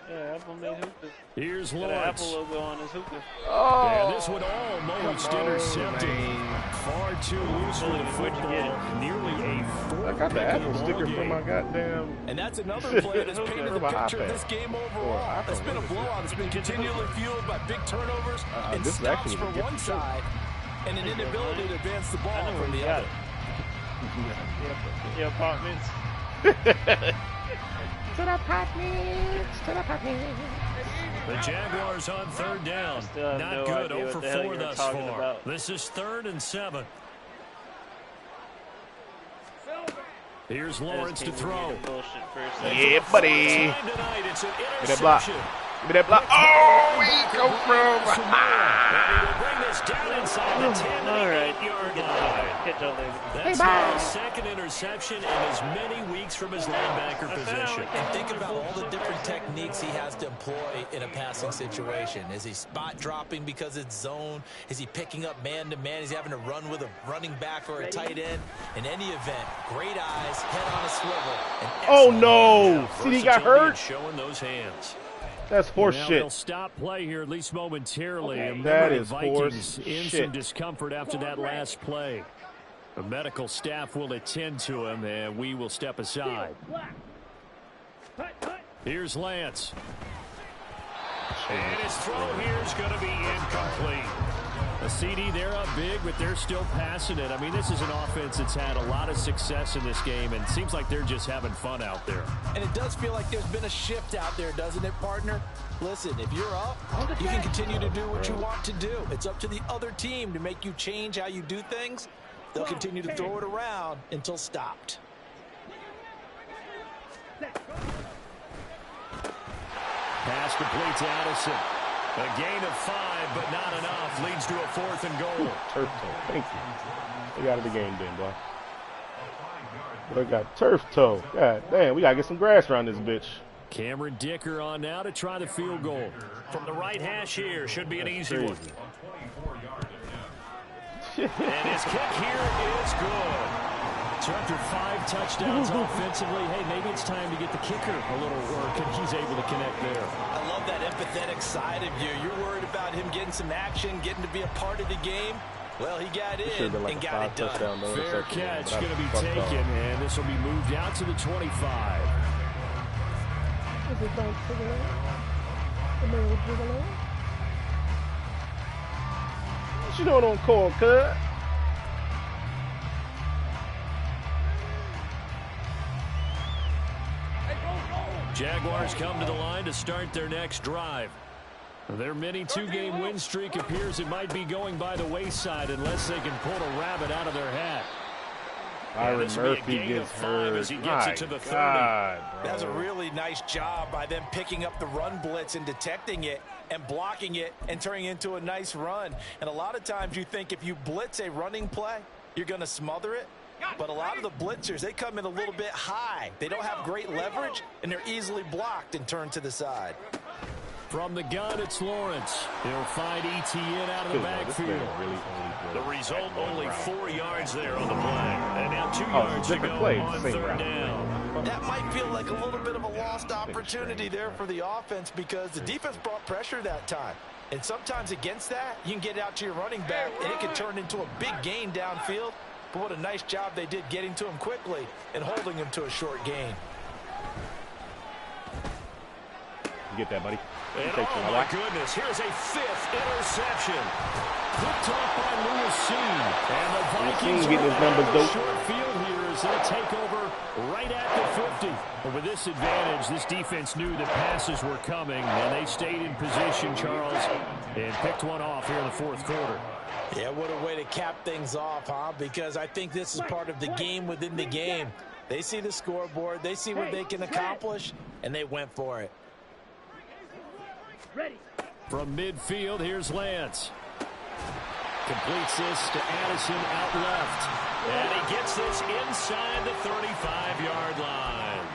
Yeah, Apple made hookahs. Here's Got an Lawrence. Apple logo on his hookah. Oh, And this one almost come on, intercepted. man. Far too loose with the football. Nearly a 4 I got the Apple sticker from my goddamn. And that's another play that's painted the For my picture of iPad. this game Or overall. iPhone, It's been a what is it? blowout. It's been continually fueled by big turnovers and this is stops actually for the gift one shirt. side and an inability to advance the I ball know from where the you got other. it. Your apartments. To the apartments, to the apartments. The Jaguars on 3rd down. Still have Not no good. idea 0 what for the hell 4 you're thus talking far. about. This is 3rd and 7. Here's Lawrence to throw. Bullshit for a second. Yeah, buddy. Time tonight, it's an Give me that block. interception. Give me that block. Oh, we go from. And he will bring this down inside the 10 All right. 8-yard line. Catch y'all later. That's bye. now his 2nd interception in as many weeks from his linebacker position. And think about all the different techniques he has to employ in a passing situation. Is he spot dropping because it's zone? Is he picking up man-to-man? Is he having to run with a running back or a tight end? In any event, great eyes, head on a swivel. and Oh excellent no! See, he got Versatility hurt. Showing those hands. That's horse Now shit. they'll stop play here, at least momentarily. Okay. And That the is Vikings horse in shit. some discomfort after that last play. The medical staff will attend to him, and we will step aside. Black. Hut, hut. Here's Lance. And his throw here is going to be incomplete. A CD, they're up big, but they're still passing it. I mean, this is an offense that's had a lot of success in this game, and it seems like they're just having fun out there. And it does feel like there's been a shift out there, doesn't it, partner? Listen, if you're up, you can continue to do what you want to do. It's up to the other team to make you change how you do things. They'll continue to throw it around until stopped. Pass complete to Addison. A gain of 5, but not enough. Leads to a 4th and goal. Turf toe. Thank you. We got the game then, boy. We got turf toe. God damn, we gotta get some grass around this bitch. Cameron Dicker on now to try the field goal. From the right hash here, should be an easy one. And his kick here is good. So after 5 touchdowns offensively, hey, maybe it's time to get the kicker a little work, and he's able to connect there. I love that empathetic side of you. You're worried about him getting some action, getting to be a part of the game. Well, he got in Should've been like and a got 5 it done. touchdown, no Fair interception, catch but I going to be fucked up. taken, and this will be moved out to the 25. What you doing on call, cuz? Hey, go, go. Jaguars come to the line to start their next drive. Their mini two-game win streak appears it might be going by the wayside unless they can pull a rabbit out of their hat. Byron Murphy gets hurt. As he gets it to the 30. That's a really nice job by them picking up the run blitz and detecting it and blocking it and turning it into a nice run. And a lot of times you think if you blitz a running play, you're going to smother it. But a lot of the blitzers, they come in a little bit high. They don't have great leverage, and they're easily blocked and turned to the side. From the gun, it's Lawrence. He'll find ETN out of the backfield. The result, only 4 yards there on the play. And now 2 yards to go on third down. That might feel like a little bit of a lost opportunity there for the offense because the defense brought pressure that time. And sometimes against that, you can get out to your running back, and it can turn into a big gain downfield. But what a nice job they did getting to him quickly and holding him to a short gain. You get that, buddy. And oh, my goodness, here's a 5th interception. Picked off by Lewis-Cine. And the Vikings getting his numbers dope. Short field here as they take over right at the 50. But with this advantage, this defense knew that passes were coming, and they stayed in position, Charles, and picked one off here in the fourth quarter. Yeah, what a way to cap things off, huh? Because I think this is part of the game within the game. They see the scoreboard, they see what they can accomplish, and they went for it. Ready. From midfield, here's Lance. Completes this to Addison out left. And he gets this inside the 35-yard line.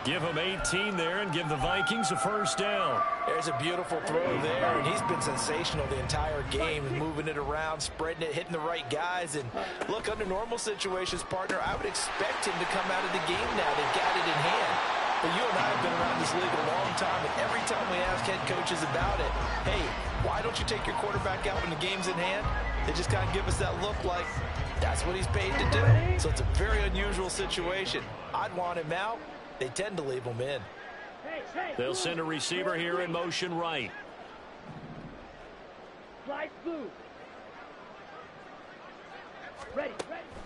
Give him 18 there and give the Vikings a first down. There's a beautiful throw there, and he's been sensational the entire game, moving it around, spreading it, hitting the right guys. And look, under normal situations, partner, I would expect him to come out of the game now. They've got it in hand. But you and I have been around this league a long time, and every time we ask head coaches about it, hey, why don't you take your quarterback out when the game's in hand? They just kind of give us that look like that's what he's paid to do. So it's a very unusual situation. I'd want him out. They tend to leave him in. They'll send a receiver here in motion right.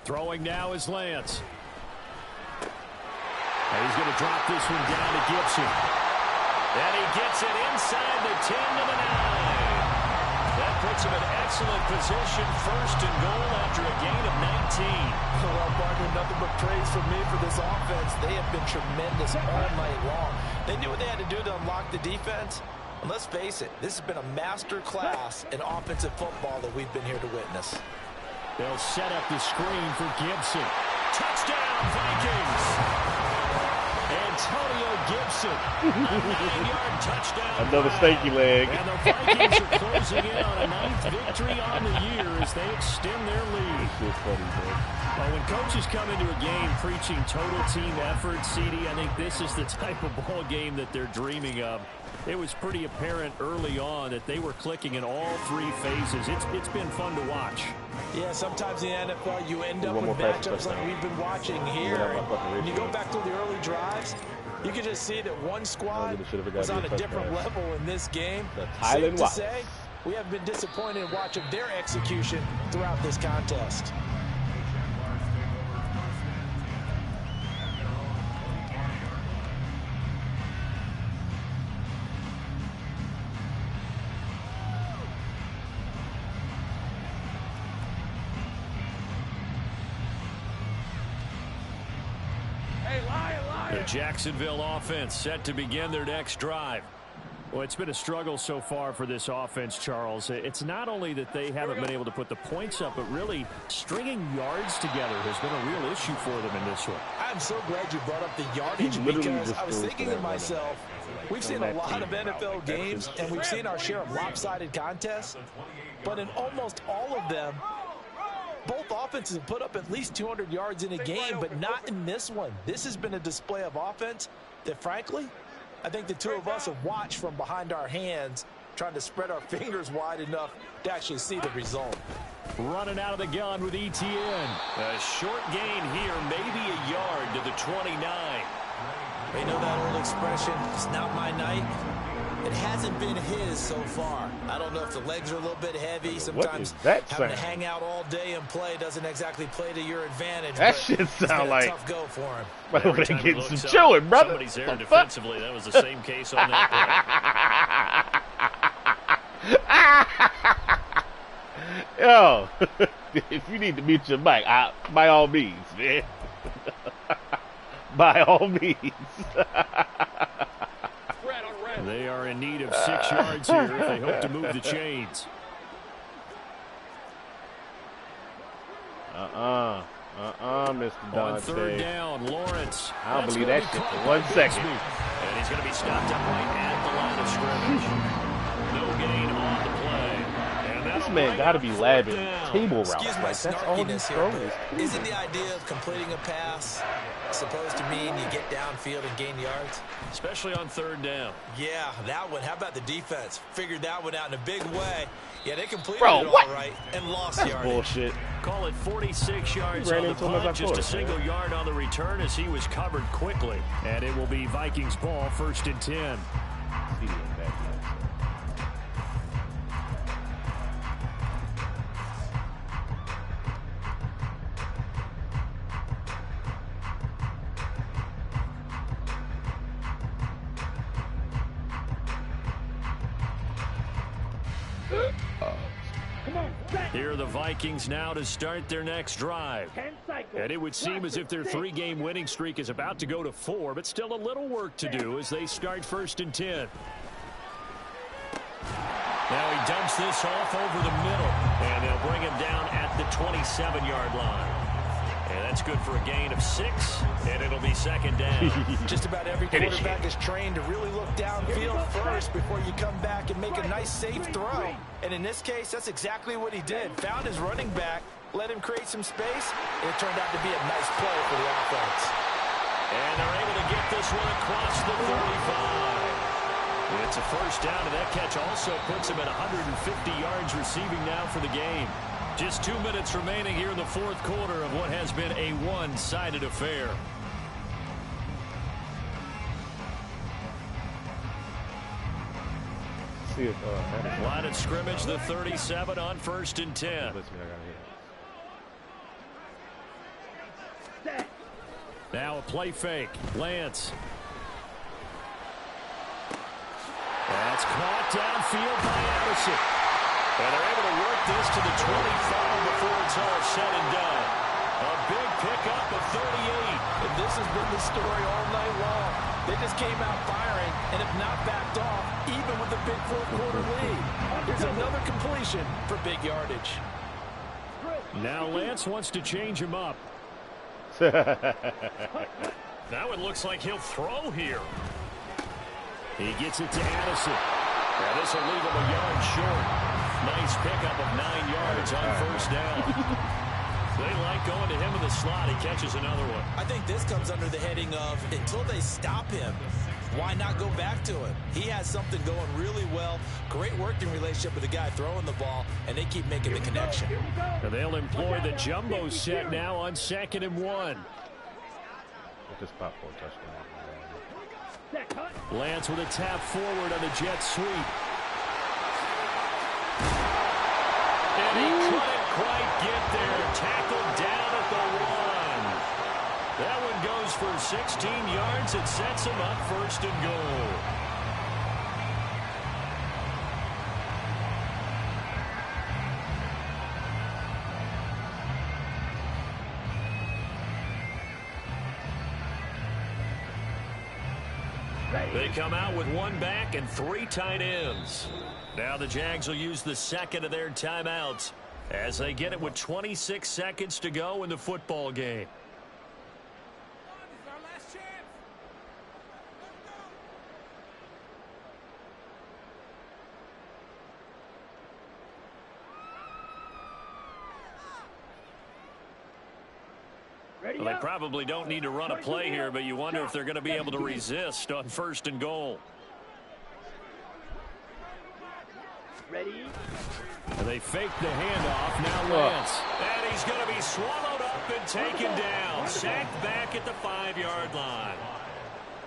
Throwing now is Lance. And he's going to drop this one down to Gibson. And he gets it inside the 10 to the 9. That puts him in excellent position, first and goal after a gain of 19. Well, partner, nothing but praise from me for this offense. They have been tremendous all night long. They knew what they had to do to unlock the defense. And let's face it, this has been a master class in offensive football that we've been here to witness. They'll set up the screen for Gibson. Touchdown, Vikings! Antonio Gibson, a 9-yard touchdown. Another stanky leg. And the Vikings are closing in on a 9th victory on the year as they extend their lead. This is funny, man. Well, when coaches come into a game preaching total team effort, CD, I think this is the type of ball game that they're dreaming of. It was pretty apparent early on that they were clicking in all 3 phases. It's been fun to watch. Yeah, sometimes in the NFL you end up with matchups like we've been watching here. When you go back to the early drives, you can just see that one squad was on a different level in this game. Safe to say, we have been disappointed in watching their execution throughout this contest. The Jacksonville offense set to begin their next drive. Well, it's been a struggle so far for this offense, Charles. It's not only that they haven't been able to put the points up, but really stringing yards together has been a real issue for them in this one. I'm so glad you brought up the yardage because I was thinking to myself, we've seen a lot of NFL games and we've seen our share of lopsided contests, but in almost all of them, both offenses have put up at least 200 yards in a game, but not in this one. This has been a display of offense that, frankly, I think the two of us have watched from behind our hands, trying to spread our fingers wide enough to actually see the result. Running out of the gun with ETN. A short gain here, maybe a yard to the 29. You know that old expression, it's not my night. It hasn't been his so far. I don't know if the legs are a little bit heavy. Sometimes that having sound? to hang out all day and play doesn't exactly play to your advantage. That but shit it's been sound a like tough go for him. Every time he getting some looks up, chewing, brother. Somebody's there defensively. That was the same case on that play. Yo, if you need to mute your mic, by all means, man. By all means. They are in need of 6 yards here if they hope to move the chains. Mr. Dante. On third down, Lawrence. I don't believe that shit for 1 second. And he's going to be stopped up right at the line of scrimmage. No gain on the play. And This man got to be labbing table routes. Excuse my Like, that's all he's snarkiness here, throwing. but isn't the idea of completing a pass supposed to mean you get downfield and gain yards? Especially on third down. Yeah, that one. How about the defense? Figured that one out in a big way. Yeah, they completed Bro, it what? all right and lost That's yardage. bullshit. Call it 46 yards Ran on the into him as I punt, just thought a it, single man. yard on the return as he was covered quickly. And it will be Vikings ball, 1st and 10. CD in back now. Here are the Vikings now to start their next drive. And it would seem as if their 3-game winning streak is about to go to 4, but still a little work to do as they start 1st and 10. Now he dumps this off over the middle, and they'll bring him down at the 27-yard line. And that's good for a gain of 6, and it'll be 2nd down. Just about every quarterback is trained to really look downfield first before you come back and make a nice, safe throw. And in this case, that's exactly what he did. Found his running back, let him create some space, and it turned out to be a nice play for the offense. And they're able to get this one across the 35. It's a 1st down, and that catch also puts him at 150 yards receiving now for the game. Just 2 minutes remaining here in the 4th quarter of what has been a one-sided affair. See if, Line of scrimmage, the 37 on 1st and 10. Now a play fake. Lance. That's caught downfield by Anderson. And they're able to work this to the 25 before it's all said and done. A big pickup of 38. And this has been the story all night long. They just came out firing and have not backed off, even with the big 4th quarter lead. Here's another completion for big yardage. Now Lance wants to change him up. Now it looks like he'll throw here. He gets it to Addison. Now this will leave him a yard short. Nice pickup of 9 yards on 1st down. They like going to him in the slot. He catches another one. I think this comes under the heading of until they stop him, why not go back to him? He has something going really well. Great working relationship with the guy throwing the ball, and they keep making the connection. And they'll employ the jumbo set now on 2nd and 1. Just pop for a touchdown. Lance with a tap forward on the jet sweep. And he couldn't quite get there. Tackled down at the 1. That one goes for 16 yards. It sets him up 1st and goal. They come out with 1 back and 3 tight ends. Now the Jags will use the 2nd of their timeouts as they get it with 26 seconds to go in the football game. Well, they probably don't need to run a play here, but you wonder if they're going to be able to resist on 1st and goal. Ready? And they fake the handoff. Now Lance. And he's going to be swallowed up and taken down. Sacked back at the 5-yard line.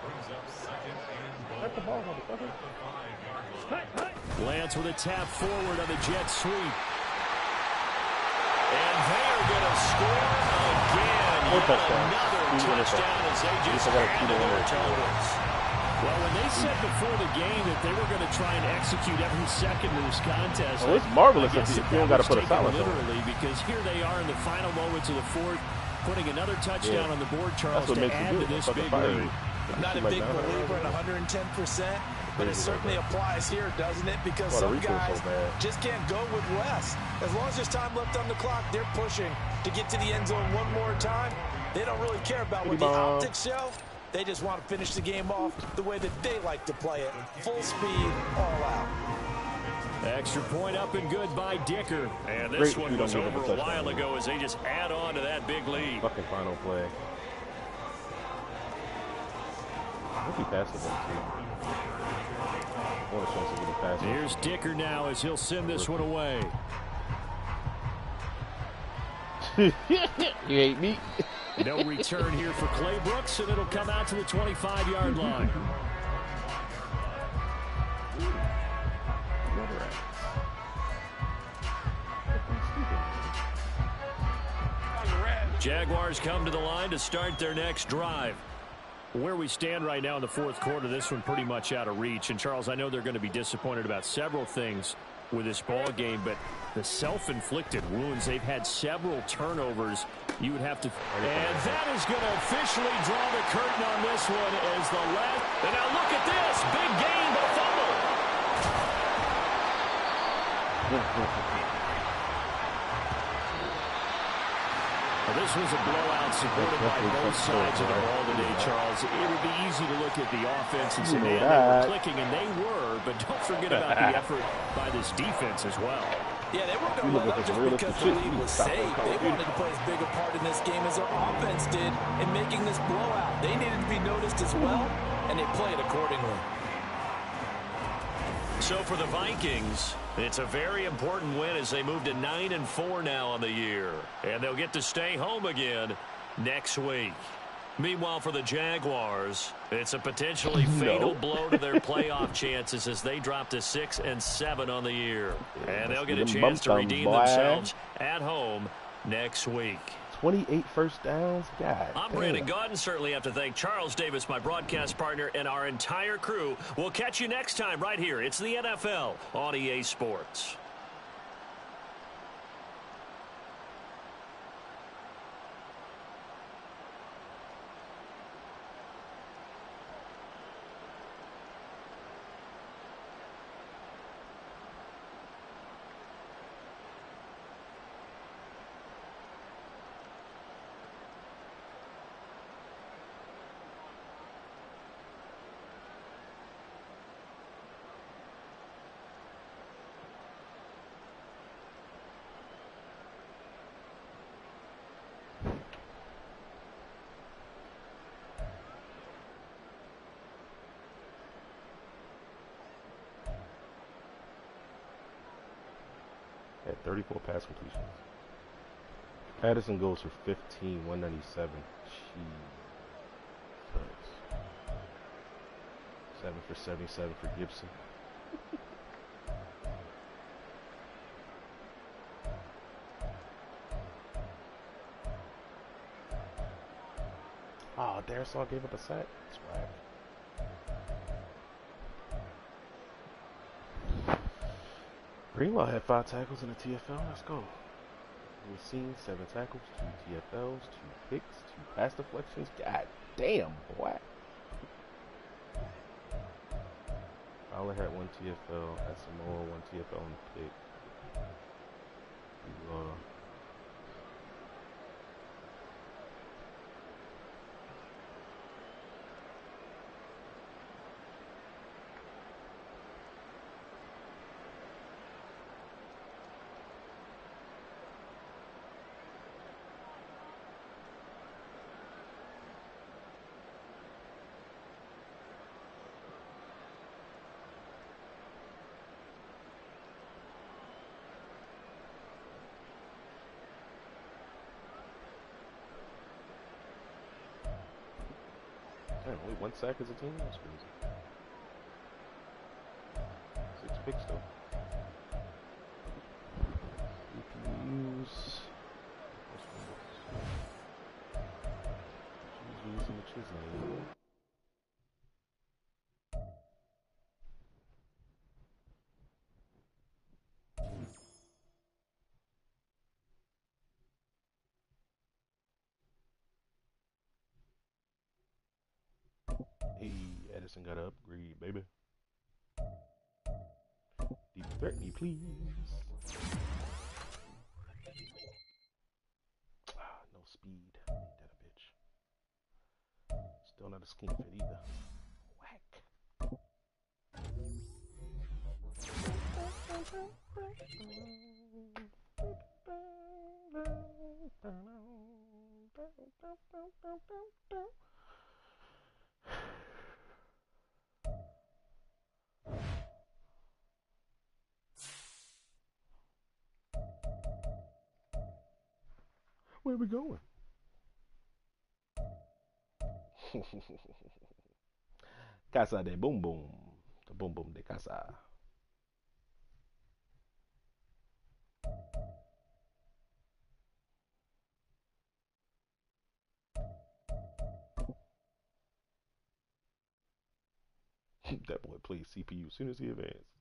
Brings up 2nd and goal. That the ball, motherfucker. Lance with a tap forward on the jet sweep. And they are going to score again. Another touchdown as they just add to their totals. Well, when they said before the game that they were going to try and execute every second of this contest, well, it's marvelous if you don't got to put a silence literally, because here they are in the final moments of the fourth, putting another touchdown on the board, Charles, to add to this big lead. I'm not a big believer in 110%, but it certainly applies here, doesn't it? Because some guys just can't go with less. As long as there's time left on the clock, they're pushing to get to the end zone one more time. They don't really care about what the optics show. They just want to finish the game off the way that they like to play it. Full speed, all out. Extra point up and good by Dicker. And this one was over a while ago as they just add on to that big lead. Fucking final play. I hope he passes that too. Here's Dicker now as he'll send this one away. You hate me. No return here for Clay Brooks, and it'll come out to the 25-yard line. Jaguars come to the line to start their next drive. Where we stand right now in the fourth quarter, this one pretty much out of reach. And, Charles, I know they're going to be disappointed about several things with this ball game, but the self-inflicted wounds, they've had several turnovers. You would have to... And that is going to officially draw the curtain on this one as the last... And now look at this. Big gain, but fumble. Well, this was a blowout supported by both sides of the ball today, Charles. It would be easy to look at the offense and say, man, they were clicking, and they were, but don't forget about the effort by this defense as well. Yeah, they weren't going to let up just because the lead was safe. They wanted to play as big a part in this game as their offense did in making this blowout. They needed to be noticed as well, and they played accordingly. So for the Vikings, it's a very important win as they move to 9-4 now on the year. And they'll get to stay home again next week. Meanwhile, for the Jaguars, it's a potentially fatal blow to their playoff chances as they drop to 6-7 on the year. And they'll get a chance to redeem themselves at home next week. 28 first downs. God I'm Brandon Gaudin. Certainly have to thank Charles Davis, my broadcast partner, and our entire crew. We'll catch you next time right here. It's the NFL on EA Sports. At 34 pass completions. Patterson goes for 15, 197. Jeez. 7 for 77 for Gibson. Oh, Darisaw gave up a sack. Swag. Greenlaw had 5 tackles in the TFL. Let's go. We've seen 7 tackles, 2 TFLs, 2 picks, 2 pass deflections. God damn, boy. Fowler had 1 TFL, had Samoa 1 TFL and a pick. Damn, only 1 sack as a team? That's crazy. picks though. CPUs. She's using the chisel. Hey, Edison got an upgrade, baby. Deep threat me, please. Ah, no speed. Ain't that a bitch? Still not a scheme fit either. Whack. Where are we going? Casa de boom boom. The boom boom de casa. That boy plays CPU as soon as he advanced.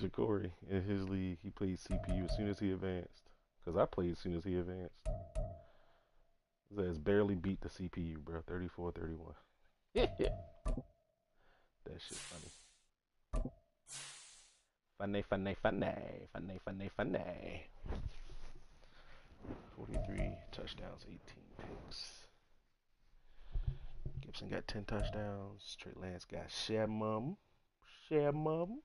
Ja'Cory, in his league, he played CPU as soon as he advanced. Because I played as soon as he advanced. His ass barely beat the CPU, bro. 34-31. That shit funny. Funny, funny, funny. Funny, funny, funny. 43 touchdowns, 18 picks. Gibson got 10 touchdowns. Trey Lance got share mum. Share mum.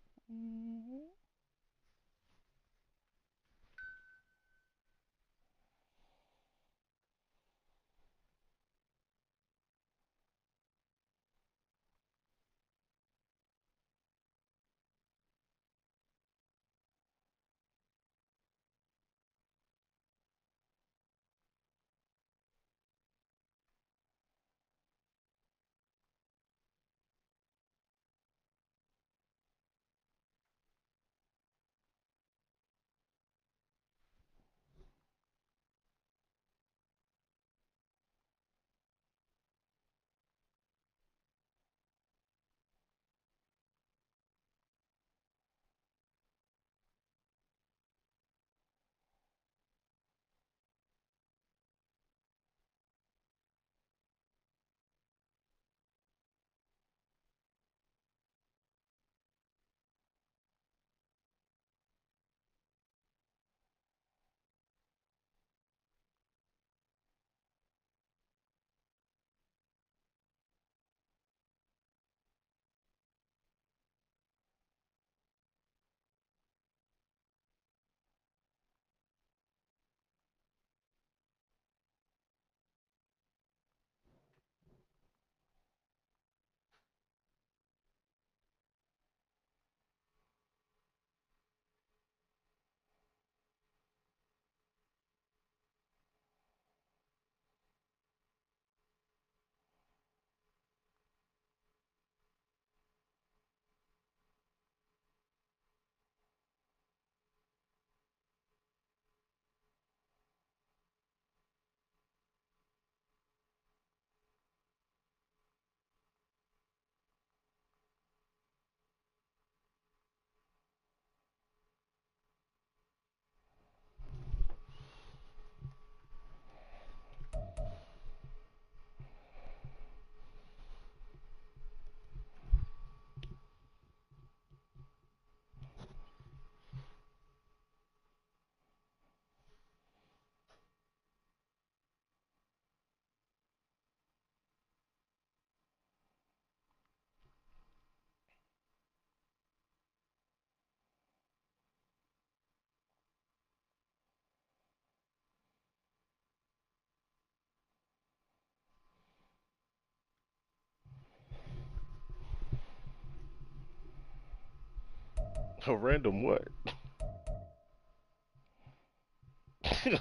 A random what?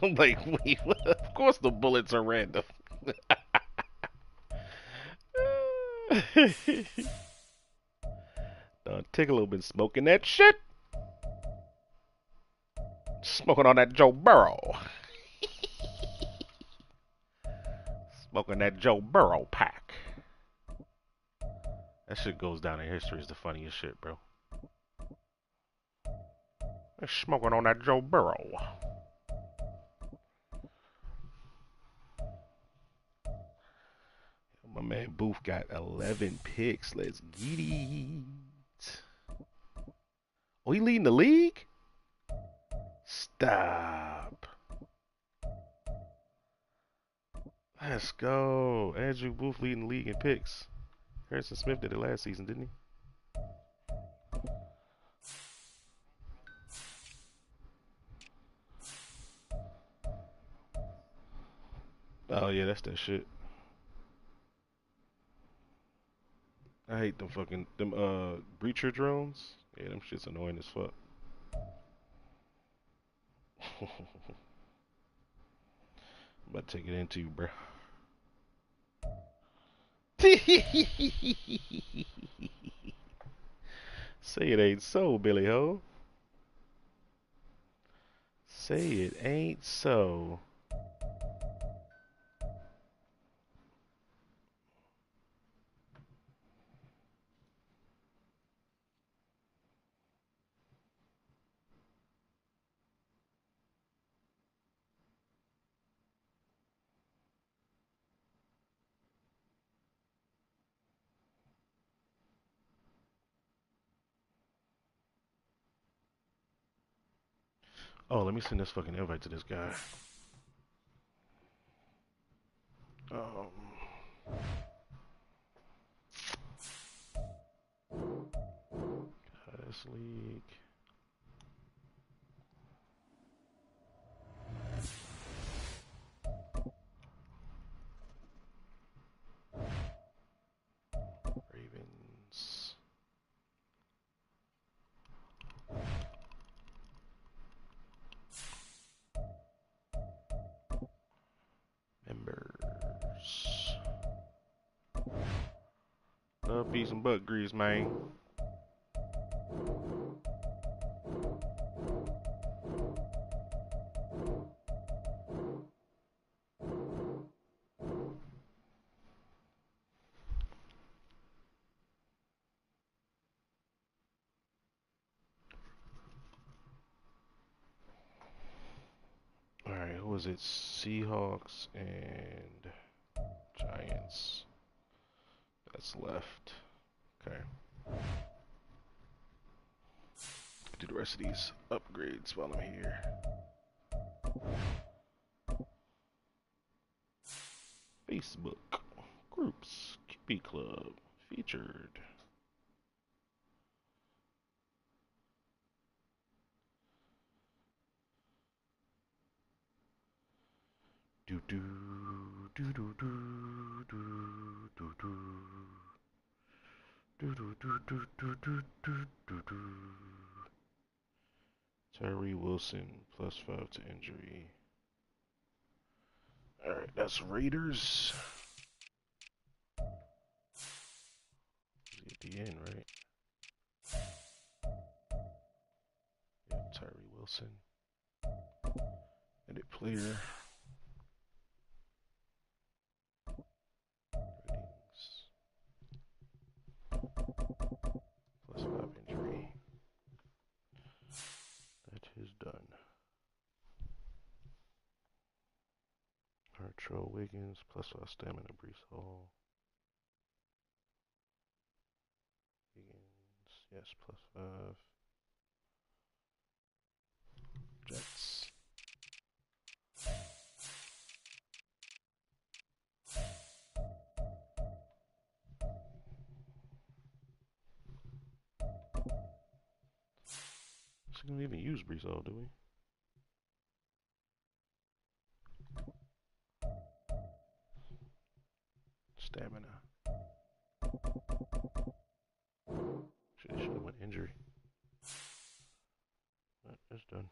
I'm like, wait, what? Of course the bullets are random. Tickle been smoking that shit. Smoking on that Joe Burrow. Smoking that Joe Burrow pack. That shit goes down in history as the funniest shit, bro. They're smoking on that Joe Burrow. My man Booth got 11 picks. Let's get it. Oh, he leading the league? Stop. Let's go. Andrew Booth leading the league in picks. Harrison Smith did it last season, didn't he? Oh yeah, that's that shit. I hate them fucking breacher drones. Yeah, them shit's annoying as fuck. I'm about to take it into you, bro. Say it ain't so, Billy Ho. Say it ain't so. Oh, let me send this fucking invite to this guy. This league. Ravens. Members. Love, peace, and butt grease, man. Alright, who was it? Seahawks and Giants. That's left. Okay. Do the rest of these upgrades while I'm here. Facebook. Groups. QB Club. Featured. Do do do do do do do do do do do do do do do do. Tyree Wilson +5 to injury. All right, that's Raiders. At the end, right? Yeah, Tyree Wilson. Edit player. +5 injury. That is done. Hartrell Wiggins +5 stamina. Brees Hall. Wiggins, yes, +5. Jets. So we don't even use Brees Hall, do we? Stamina. Should have went injury. That's done.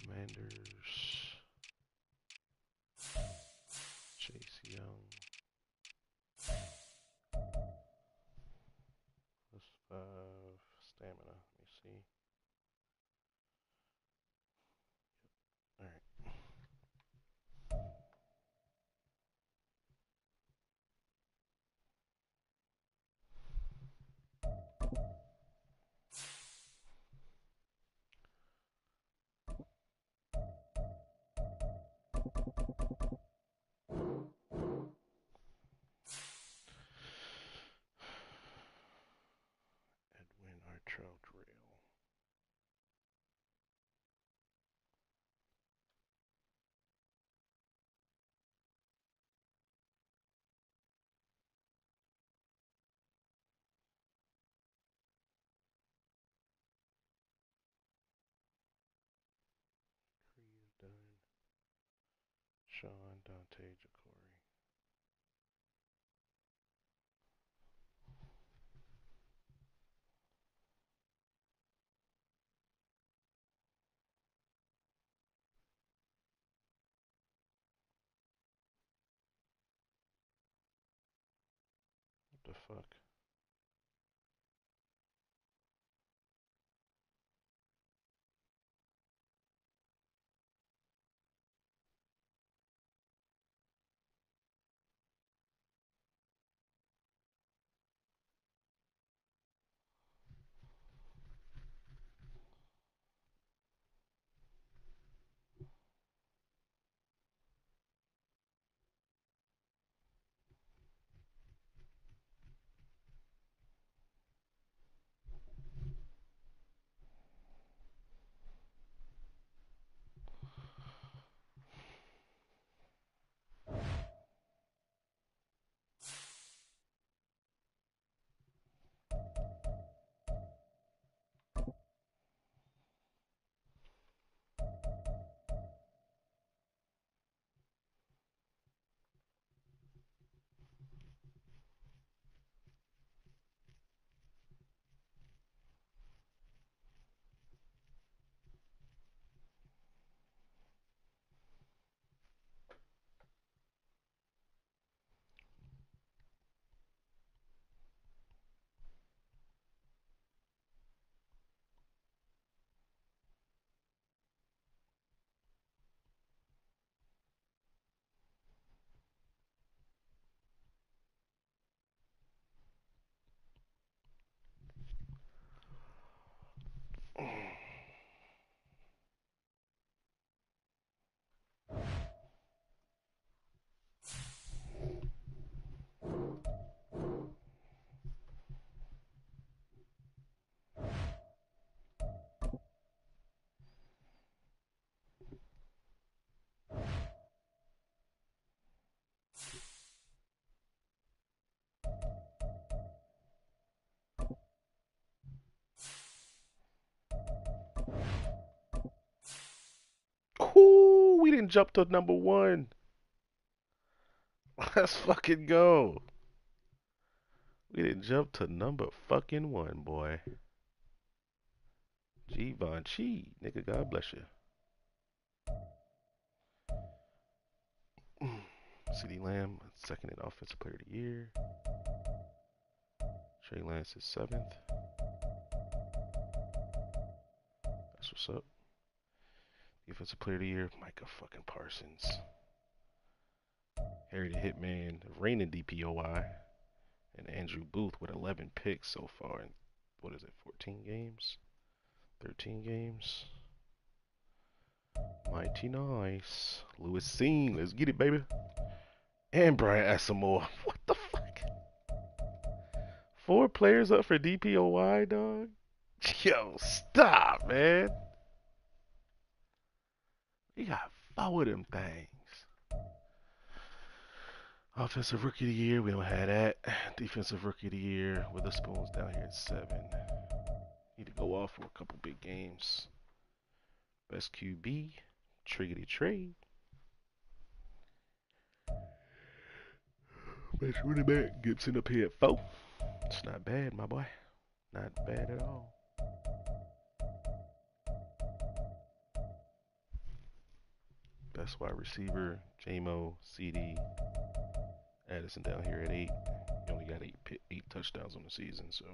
Commanders. Chase Young. Sean, Dante, Ja'Cory. What the fuck? Ooh, we didn't jump to number 1. Let's fucking go. We didn't jump to number fucking 1, boy. Givenchy, nigga, God bless you. CeeDee Lamb, second in Offensive Player of the Year. Trey Lance is 7th. That's what's up. Defensive Player of the Year, Micah fucking Parsons. Harry the Hitman, reigning DPOI. And Andrew Booth with 11 picks so far in, what is it, 14 games? 13 games? Mighty nice. Lewis Seen, let's get it, baby. And Brian Asamoah. What the fuck? 4 players up for DPOY, dog? Yo, stop, man. You got 4 of them things. Offensive Rookie of the Year, we don't have that. Defensive Rookie of the Year, Witherspoon's down here at 7. Need to go off for a couple big games. Best QB, Triggity Trade. Best running back, Gibson up here at 4. It's not bad, my boy. Not bad at all. Best wide receiver, J-Mo, CD, Addison down here at 8. He only got 8 touchdowns on the season, so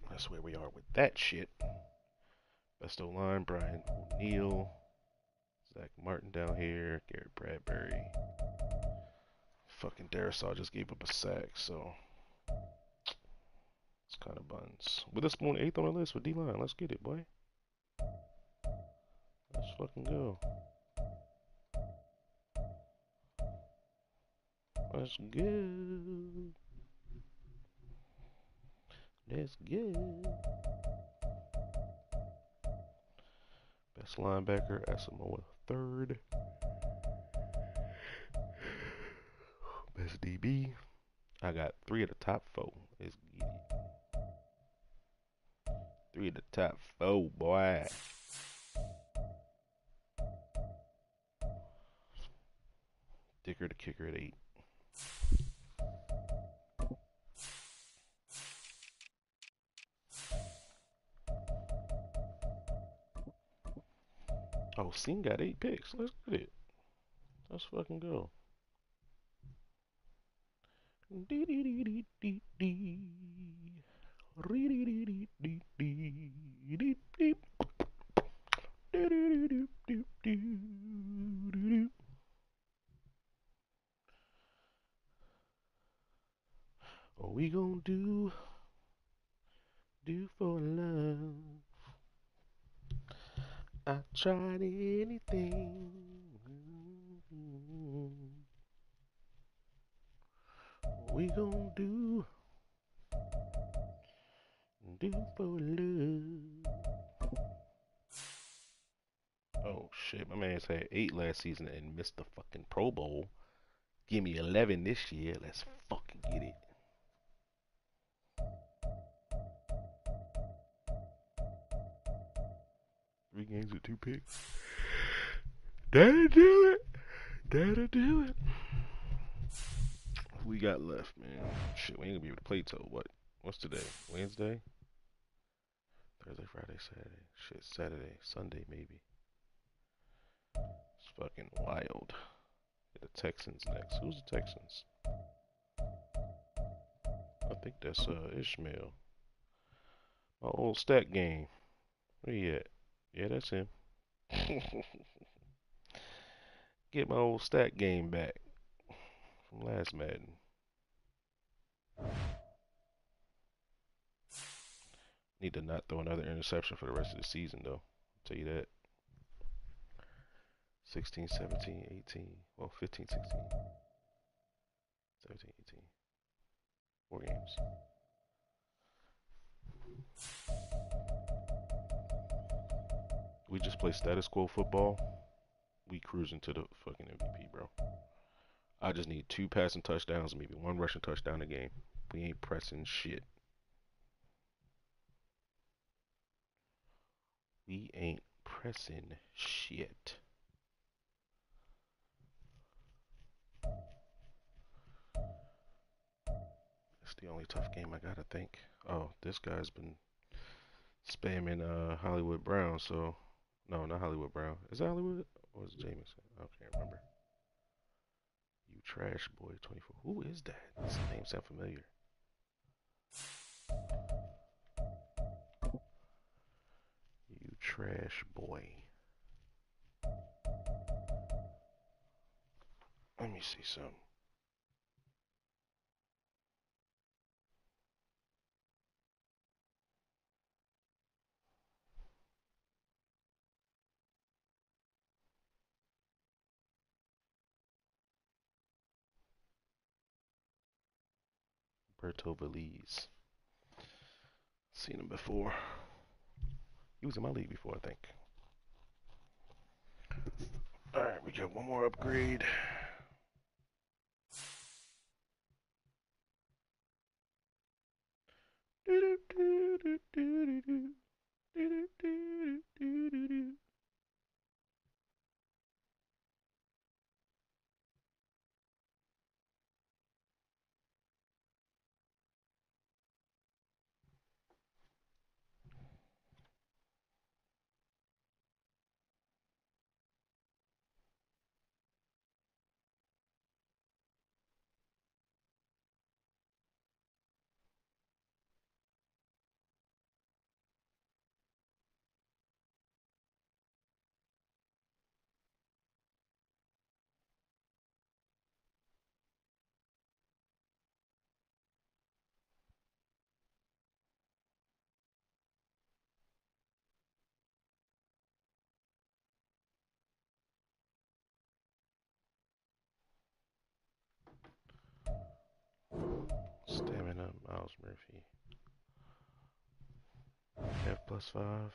that's where we are with that shit. Best O-line, Brian O'Neill, Zach Martin down here, Garrett Bradbury. Fucking Darisaw just gave up a sack, so it's kind of buns. Witherspoon 8th on the list with D-line. Let's get it, boy. Let's fucking go. Let's go. Let's go. Best linebacker, Asamoah 3rd. Best DB, I got 3 of the top 4. Let's get it. 3 of the top 4, boy. Dicker the kicker at 8. Oh, Sing got 8 picks. Let's get it. Let's fucking go. What we gonna do for love? I tried anything. What we gonna do for love? Oh shit, my man's had 8 last season and missed the fucking Pro Bowl. Give me 11 this year. Let's fucking get it. Three games with 2 picks. That'll do it. That'll do it. What we got left, man? Shit, we ain't gonna be able to play till what? What's today? Wednesday? Thursday, Friday, Saturday. Shit, Saturday, Sunday maybe. It's fucking wild. The Texans next. Who's the Texans? I think that's Ishmael. My old stat game. Where he at? Yeah, that's him. Get my old stat game back from last Madden. Need to not throw another interception for the rest of the season, though. I'll tell you that. 16, 17, 18. Well, 15, 16. 17, 18. 4 games. We just play status quo football. We cruising to the fucking MVP, bro. I just need 2 passing touchdowns and maybe 1 rushing touchdown a game. We ain't pressing shit. We ain't pressing shit. That's the only tough game I gotta think. Oh, this guy's been spamming Hollywood Brown, so no, not Hollywood Brown. Is that Hollywood or is it Jameson? I can't remember. You trash boy 24. Who is that? This name sound familiar. You trash boy. Let me see some. Berto Belize. Seen him before. He was in my league before, I think. Alright, we got one more upgrade. Stamina, Miles Murphy. F +5.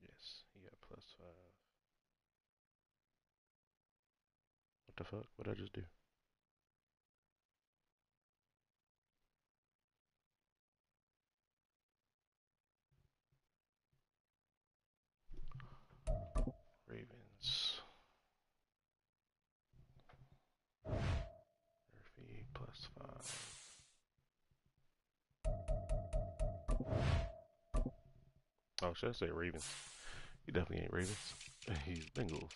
Yes, he got +5. What the fuck? What'd I just do? Ravens. Oh, should I say Ravens? He definitely ain't Ravens. He's Bengals.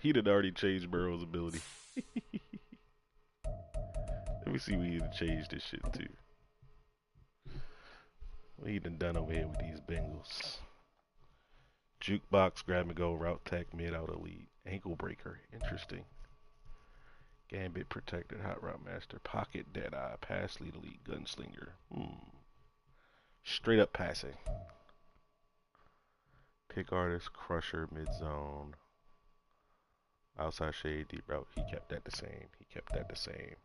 He did already change Burrow's ability. Let me see what he done changed this shit to. What he done over here with these Bengals? Jukebox, grab and go, route tech, mid out elite, ankle breaker, interesting. Gambit protected, hot route master, pocket dead eye, pass lead elite, gunslinger. Straight up passing. Pick artist, crusher, mid zone, outside shade, deep route. He kept that the same. He kept that the same.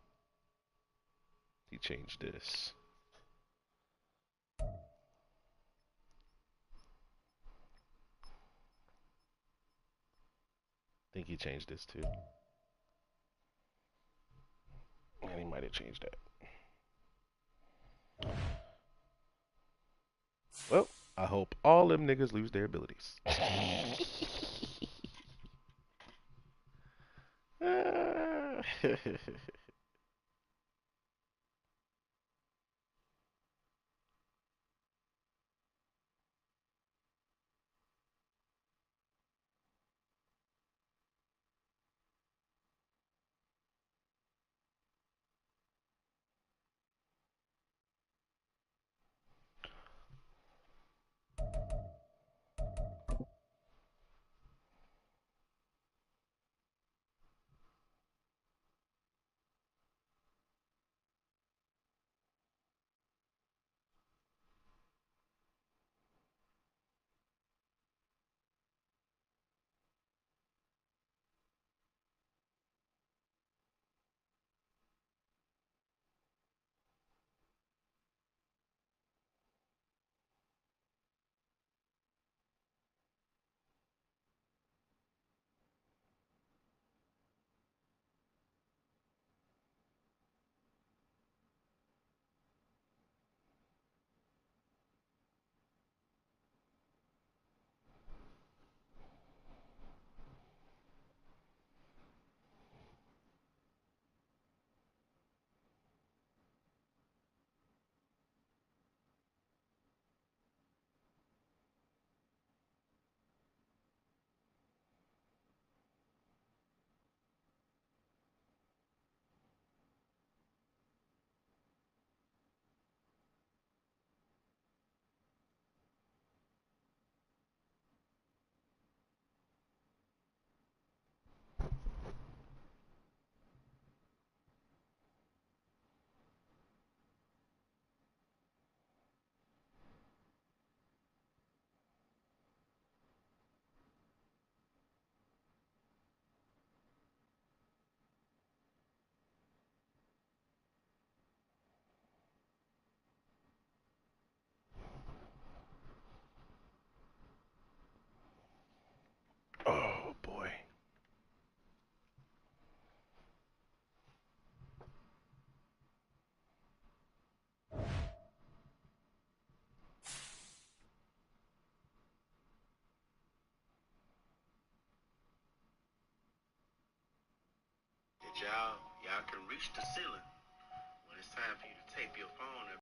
He changed this. I think he changed this too. And he might have changed that. Well, I hope all them niggas lose their abilities. Oh boy. Y'all can reach the ceiling when it's time for you to tape your phone